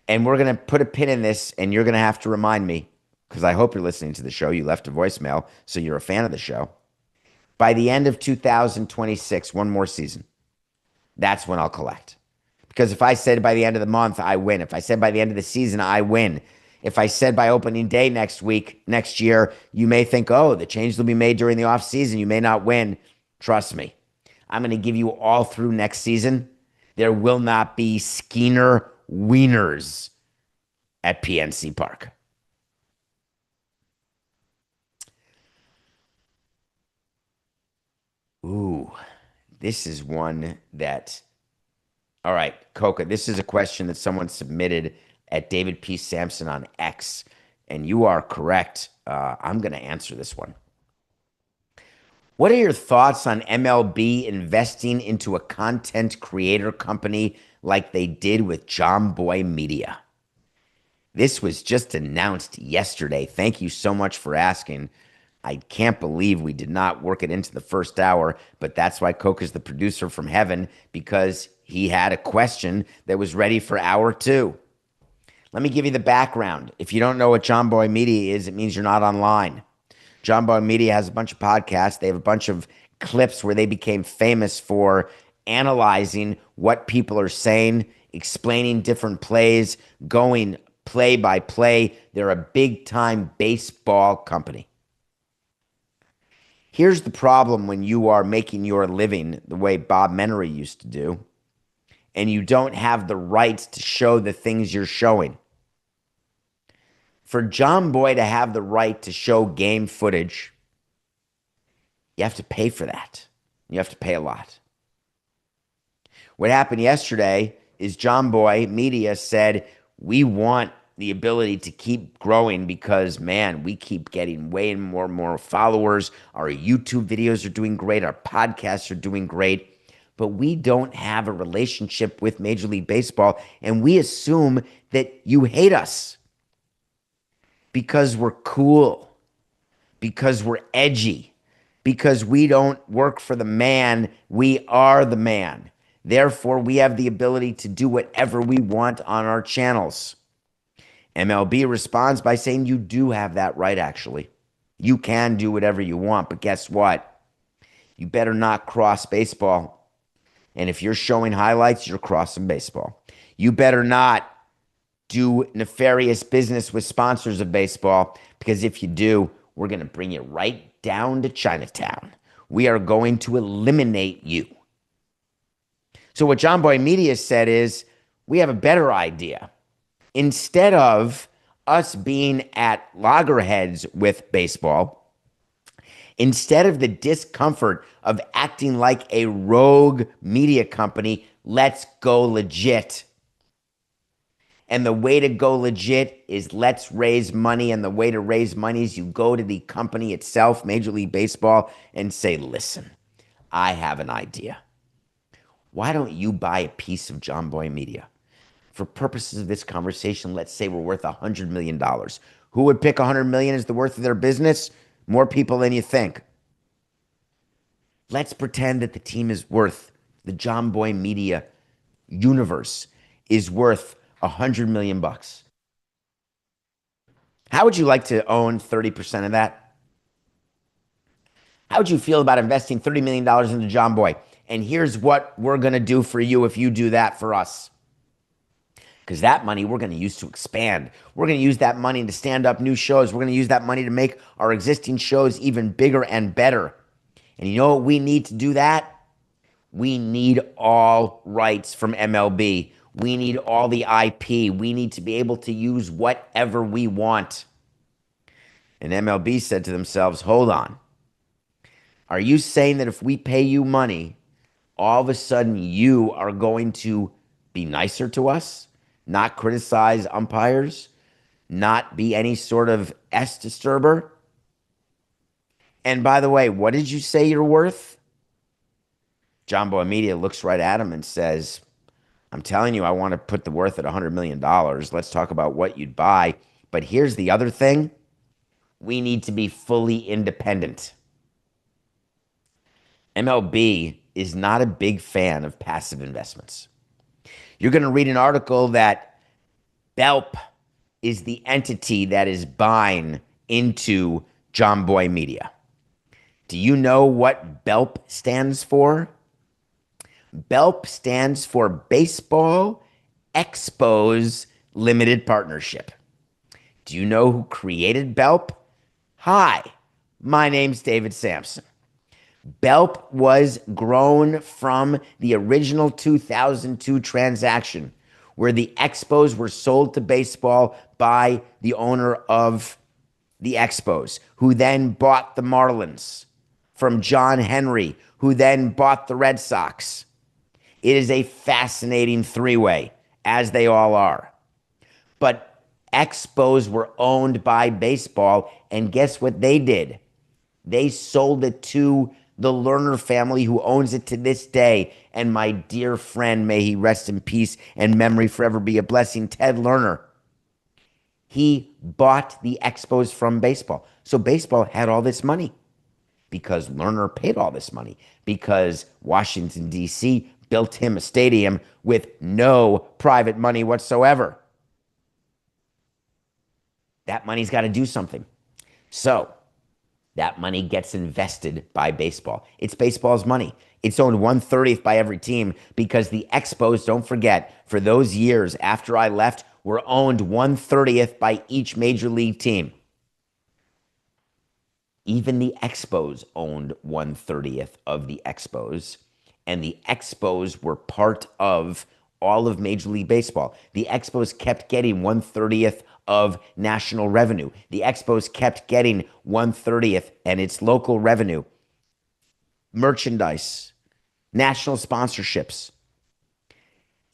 And we're going to put a pin in this, and you're going to have to remind me, because I hope you're listening to the show. You left a voicemail, so you're a fan of the show. By the end of 2026, one more season, that's when I'll collect. Because if I said by the end of the month, I win. If I said by the end of the season, I win. If I said by opening day next year, you may think, oh, the change will be made during the offseason. You may not win. Trust me. I'm going to give you all through next season. There will not be Skener Wieners at PNC Park. Ooh, this is one that... All right, Coca, this is a question that someone submitted at David P. Samson on X, and you are correct. I'm going to answer this one. What are your thoughts on MLB investing into a content creator company like they did with Jomboy Media? This was just announced yesterday. Thank you so much for asking. I can't believe we did not work it into the first hour, but that's why Coca's the producer from heaven, because he had a question that was ready for hour 2. Let me give you the background. If you don't know what Jomboy Media is, it means you're not online. Jomboy Media has a bunch of podcasts. They have a bunch of clips where they became famous for analyzing what people are saying, explaining different plays, going play by play. They're a big-time baseball company. Here's the problem when you are making your living the way Bob Menery used to do, and you don't have the rights to show the things you're showing. For Jomboy to have the right to show game footage, you have to pay for that. You have to pay a lot. What happened yesterday is Jomboy Media said, we want the ability to keep growing because, man, we keep getting way more and more followers. Our YouTube videos are doing great. Our podcasts are doing great. But we don't have a relationship with Major League Baseball, and we assume that you hate us because we're cool, because we're edgy, because we don't work for the man. We are the man. Therefore, we have the ability to do whatever we want on our channels. MLB responds by saying you do have that right, actually. You can do whatever you want, but guess what? You better not cross baseball. And if you're showing highlights, you're crossing baseball. You better not do nefarious business with sponsors of baseball, because if you do, we're going to bring you right down to Chinatown. We are going to eliminate you. So what Jomboy Media said is, we have a better idea. Instead of us being at loggerheads with baseball, instead of the discomfort of acting like a rogue media company, let's go legit. And the way to go legit is let's raise money. And the way to raise money is you go to the company itself, Major League Baseball, and say, listen, I have an idea. Why don't you buy a piece of Jomboy Media? For purposes of this conversation, let's say we're worth $100 million. Who would pick $100 million as the worth of their business? More people than you think. Let's pretend that the team is worth, the Jomboy Media universe is worth $100 million. How would you like to own 30% of that? How would you feel about investing $30 million into Jomboy? And here's what we're going to do for you if you do that for us. Because that money we're going to use to expand. We're going to use that money to stand up new shows. We're going to use that money to make our existing shows even bigger and better. And you know what we need to do that? We need all rights from MLB. We need all the IP. We need to be able to use whatever we want. And MLB said to themselves, hold on. Are you saying that if we pay you money, all of a sudden you are going to be nicer to us, not criticize umpires, not be any sort of disturber? And by the way, what did you say you're worth? Jomboy Media looks right at him and says, I'm telling you, I want to put the worth at $100 million. Let's talk about what you'd buy. But here's the other thing. We need to be fully independent. MLB is not a big fan of passive investments. You're going to read an article that BELP is the entity that is buying into Jomboy Media. Do you know what BELP stands for? BELP stands for Baseball Expos Limited Partnership. Do you know who created BELP? Hi, my name's David Samson. BELP was grown from the original 2002 transaction where the Expos were sold to baseball by the owner of the Expos, who then bought the Marlins from John Henry, who then bought the Red Sox. It is a fascinating three-way, as they all are. But Expos were owned by baseball, and guess what they did? They sold it to the Lerner family, who owns it to this day. And my dear friend, may he rest in peace and memory forever be a blessing, Ted Lerner. He bought the Expos from baseball. So baseball had all this money because Lerner paid all this money, because Washington, D.C. built him a stadium with no private money whatsoever. That money's got to do something. So that money gets invested by baseball. It's baseball's money. It's owned 1/30th by every team because the Expos, don't forget, for those years after I left, were owned 1/30th by each major league team. Even the Expos owned 1/30th of the Expos, and the Expos were part of all of Major League Baseball. The Expos kept getting 1/30th of national revenue. The Expos kept getting 1/30th, and its local revenue, merchandise, national sponsorships.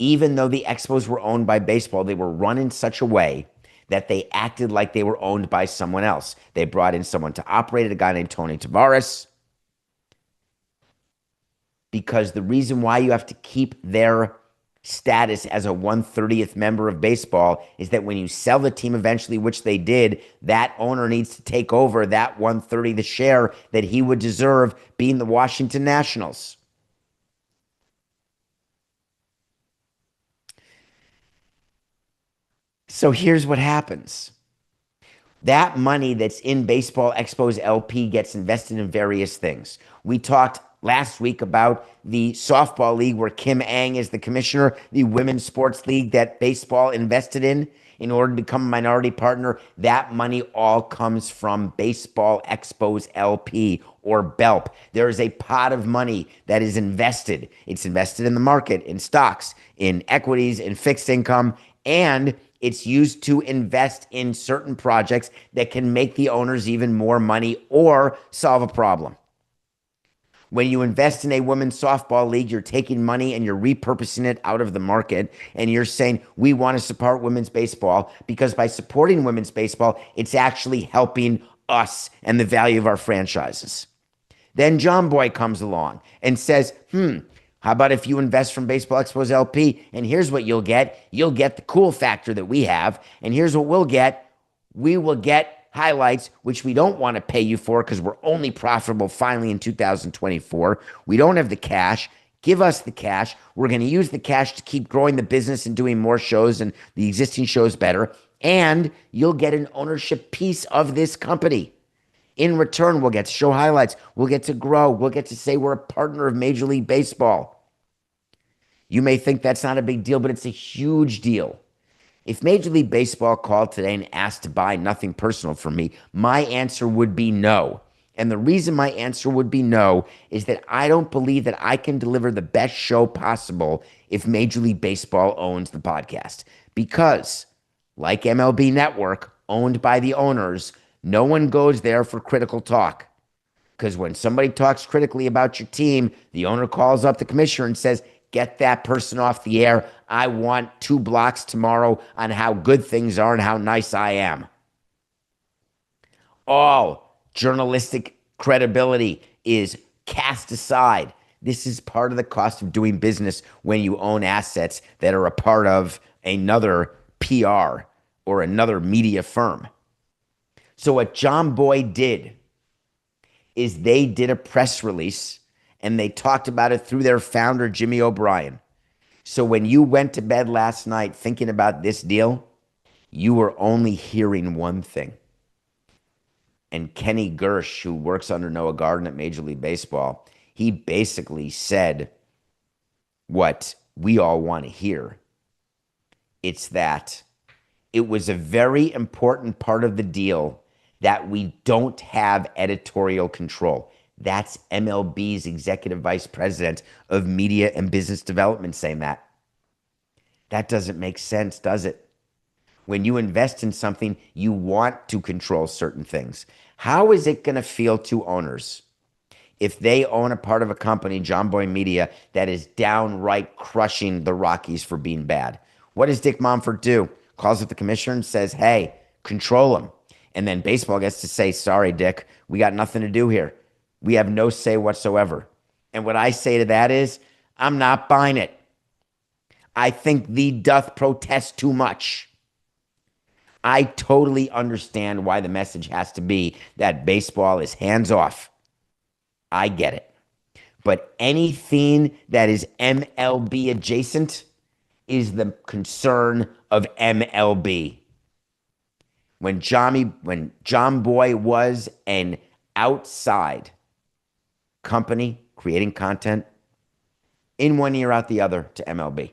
Even though the Expos were owned by baseball, they were run in such a way that they acted like they were owned by someone else. They brought in someone to operate it, a guy named Tony Tavares, because the reason why you have to keep their status as a 1/30th member of baseball is that when you sell the team eventually, which they did, that owner needs to take over that 1/30th share that he would deserve, being the Washington Nationals. So here's what happens. That money that's in Baseball Expos LP gets invested in various things. We talked last week about the softball league where Kim Ang is the commissioner, the women's sports league that baseball invested in order to become a minority partner. That money all comes from Baseball Expos LP, or BELP. There is a pot of money that is invested. It's invested in the market, in stocks, in equities, in fixed income, and it's used to invest in certain projects that can make the owners even more money or solve a problem. When you invest in a women's softball league, you're taking money and you're repurposing it out of the market, and you're saying, we want to support women's baseball, because by supporting women's baseball, it's actually helping us and the value of our franchises. Then Jomboy comes along and says, how about if you invest from Baseball Expos LP, and here's what you'll get. You'll get the cool factor that we have, and here's what we'll get. We will get highlights, which we don't want to pay you for because we're only profitable finally in 2024. We don't have the cash. Give us the cash. We're going to use the cash to keep growing the business and doing more shows and the existing shows better, and you'll get an ownership piece of this company. In return, we'll get to show highlights. We'll get to grow. We'll get to say we're a partner of Major League Baseball. You may think that's not a big deal, but it's a huge deal. If Major League Baseball called today and asked to buy, nothing personal from me, my answer would be no. And the reason my answer would be no is that I don't believe that I can deliver the best show possible if Major League Baseball owns the podcast. Because, like MLB Network, owned by the owners, no one goes there for critical talk. Because when somebody talks critically about your team, the owner calls up the commissioner and says, get that person off the air. I want 2 blocks tomorrow on how good things are and how nice I am. All journalistic credibility is cast aside. This is part of the cost of doing business when you own assets that are a part of another PR or another media firm. So what Jomboy did is they did a press release and they talked about it through their founder, Jimmy O'Brien. So when you went to bed last night thinking about this deal, you were only hearing one thing. And Kenny Gersh, who works under Noah Garden at Major League Baseball, he basically said what we all want to hear. It's that it was a very important part of the deal that we don't have editorial control. That's MLB's executive vice president of media and business development saying that. That doesn't make sense, does it? When you invest in something, you want to control certain things. How is it going to feel to owners if they own a part of a company, Jomboy Media, that is downright crushing the Rockies for being bad? What does Dick Monfort do? Calls up the commissioner and says, hey, control them. And then baseball gets to say, sorry, Dick, we got nothing to do here. We have no say whatsoever. And what I say to that is, I'm not buying it. I think thee doth protest too much. I totally understand why the message has to be that baseball is hands off. I get it. But anything that is MLB adjacent is the concern of MLB. When Jomboy was an outside company creating content, in one ear out the other to MLB.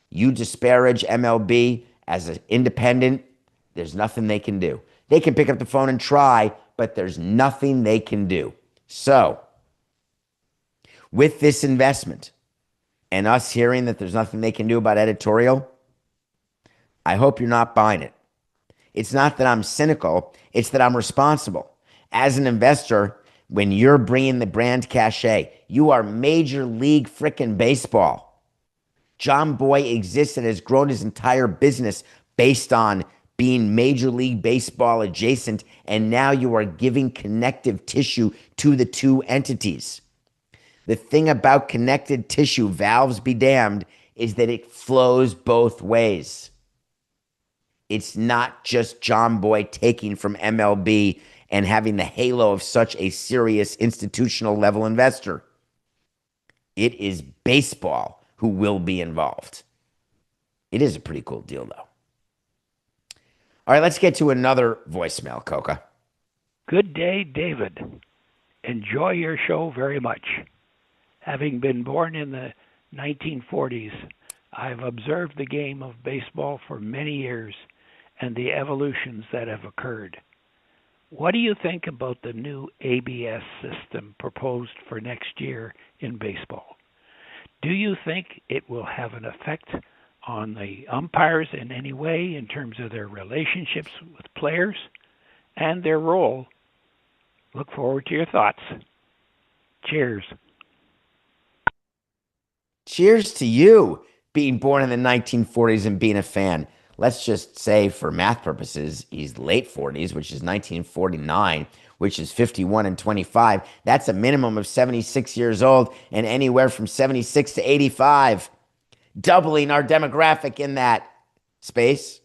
You disparage MLB as an independent, there's nothing they can do. They can pick up the phone and try, but there's nothing they can do. So, with this investment and us hearing that there's nothing they can do about editorial, I hope you're not buying it. It's not that I'm cynical, it's that I'm responsible. As an investor, when you're bringing the brand cachet, you are Major League frickin' Baseball. Jomboy exists and has grown his entire business based on being Major League Baseball adjacent, and now you are giving connective tissue to the two entities. The thing about connected tissue, valves be damned, is that it flows both ways. It's not just Jomboy taking from MLB and having the halo of such a serious institutional level investor. It is baseball who will be involved. It is a pretty cool deal, though. All right, let's get to another voicemail, Coca. Good day, David. Enjoy your show very much. Having been born in the 1940s, I've observed the game of baseball for many years and the evolutions that have occurred. What do you think about the new ABS system proposed for next year in baseball? Do you think it will have an effect on the umpires in any way in terms of their relationships with players and their role? Look forward to your thoughts. Cheers. Cheers to you being born in the 1940s and being a fan. Let's just say for math purposes, he's late 40s, which is 1949, which is 51 and 25. That's a minimum of 76 years old and anywhere from 76 to 85. Doubling our demographic in that space.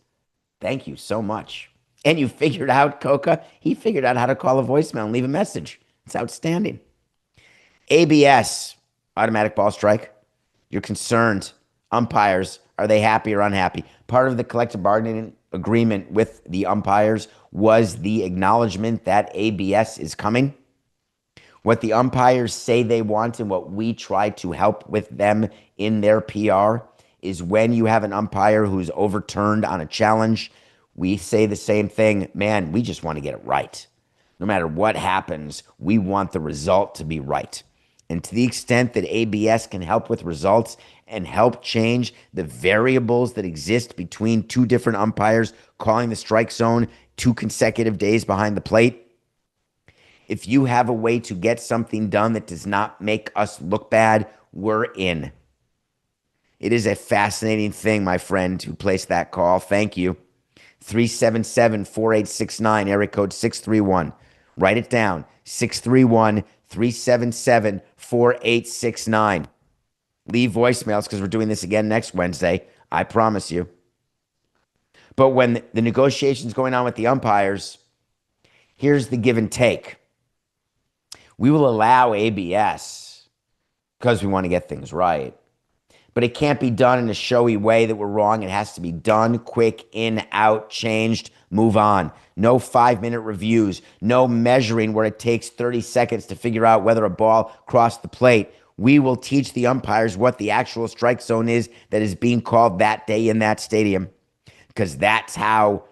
Thank you so much. And you figured out, Coca, he figured out how to call a voicemail and leave a message. It's outstanding. ABS, automatic ball strike. You're concerned. Umpires, are they happy or unhappy? Part of the collective bargaining agreement with the umpires was the acknowledgement that ABS is coming. What the umpires say they want and what we try to help with them in their PR is when you have an umpire who's overturned on a challenge, we say the same thing. Man, we just want to get it right. No matter what happens, we want the result to be right. And to the extent that ABS can help with results and help change the variables that exist between two different umpires calling the strike zone 2 consecutive days behind the plate, if you have a way to get something done that does not make us look bad, we're in. It is a fascinating thing, my friend, who placed that call. Thank you. 377-4869, area code 631. Write it down, 631-377-4869. Leave voicemails because we're doing this again next Wednesday. I promise you. But when the negotiation's going on with the umpires, here's the give and take. We will allow ABS because we want to get things right. But it can't be done in a showy way that we're wrong. It has to be done quick, in, out, changed, move on. No 5-minute reviews. No measuring where it takes 30 seconds to figure out whether a ball crossed the plate. We will teach the umpires what the actual strike zone is that is being called that day in that stadium, because that's how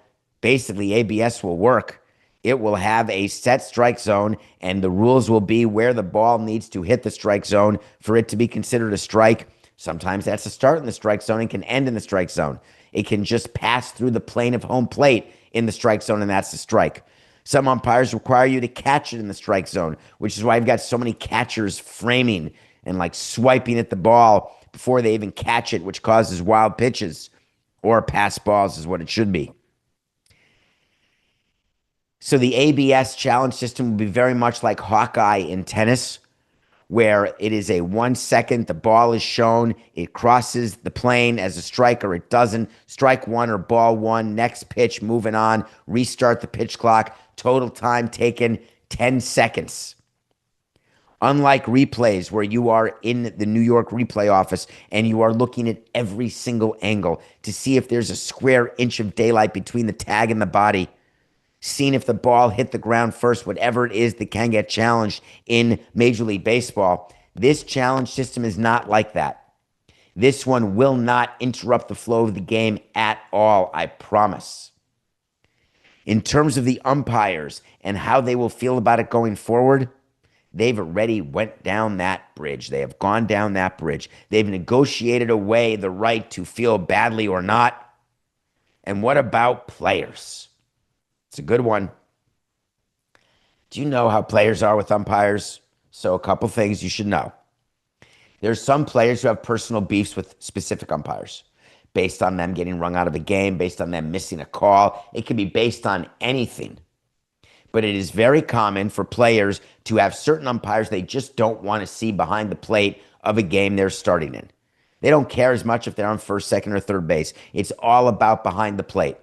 basically ABS will work. It will have a set strike zone, and the rules will be where the ball needs to hit the strike zone for it to be considered a strike. Sometimes that's a start in the strike zone and can end in the strike zone. It can just pass through the plane of home plate in the strike zone, and that's the strike. Some umpires require you to catch it in the strike zone, which is why I've got so many catchers framing and like swiping at the ball before they even catch it, which causes wild pitches or pass balls is what it should be. So the ABS challenge system will be very much like Hawkeye in tennis, where it is a 1 second, the ball is shown, it crosses the plane as a strike or it doesn't, strike one or ball one, next pitch, moving on, restart the pitch clock, total time taken 10 seconds. Unlike replays where you are in the New York replay office and you are looking at every single angle to see if there's a square inch of daylight between the tag and the body, seeing if the ball hit the ground first, whatever it is that can get challenged in Major League Baseball. This challenge system is not like that. This one will not interrupt the flow of the game at all, I promise. In terms of the umpires and how they will feel about it going forward, they've already went down that bridge. They have gone down that bridge. They've negotiated away the right to feel badly or not. And what about players? It's a good one. Do you know how players are with umpires? So a couple things you should know. There's some players who have personal beefs with specific umpires based on them getting rung out of a game, based on them missing a call. It can be based on anything. But it is very common for players to have certain umpires they just don't want to see behind the plate of a game they're starting in. They don't care as much if they're on first, second, or third base. It's all about behind the plate.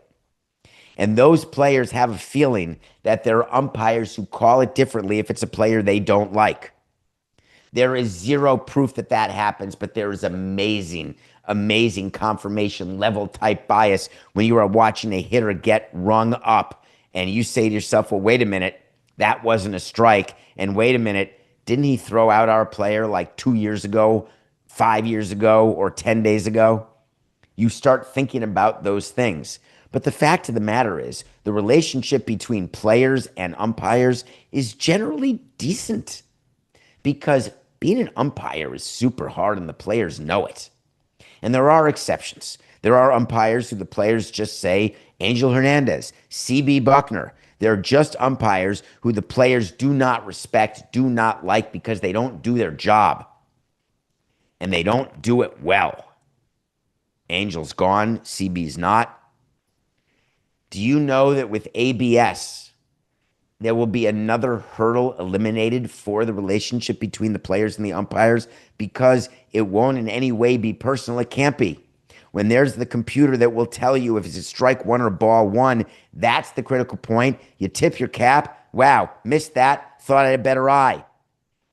And those players have a feeling that there are umpires who call it differently if it's a player they don't like. There is zero proof that that happens, but there is amazing confirmation level type bias when you are watching a hitter get rung up and you say to yourself, well, wait a minute, that wasn't a strike. And wait a minute, didn't he throw out our player like 2 years ago, 5 years ago, or 10 days ago? You start thinking about those things. But the fact of the matter is, the relationship between players and umpires is generally decent because being an umpire is super hard and the players know it. And there are exceptions. There are umpires who the players just say, Angel Hernandez, C.B. Buckner. They're just umpires who the players do not respect, do not like because they don't do their job. And they don't do it well. Angel's gone, CB's not. Do you know that with ABS, there will be another hurdle eliminated for the relationship between the players and the umpires because it won't in any way be personal? It can't be. When there's the computer that will tell you if it's a strike one or ball one, that's the critical point. You tip your cap. Wow, missed that. Thought I had a better eye.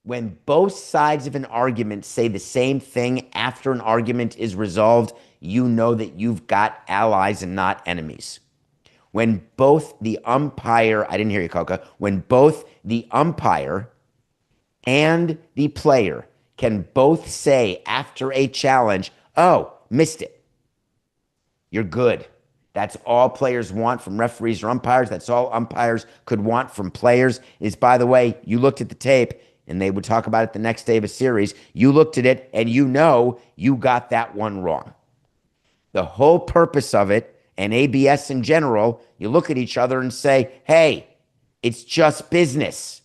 When both sides of an argument say the same thing after an argument is resolved, you know that you've got allies and not enemies. When both the umpire, I didn't hear you, Coca, when both the umpire and the player can both say after a challenge, oh, missed it. You're good. That's all players want from referees or umpires. That's all umpires could want from players is, by the way, you looked at the tape and they would talk about it the next day of a series. You looked at it and you know you got that one wrong. The whole purpose of it, and ABS in general, you look at each other and say, hey, it's just business.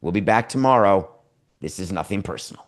We'll be back tomorrow. This is nothing personal.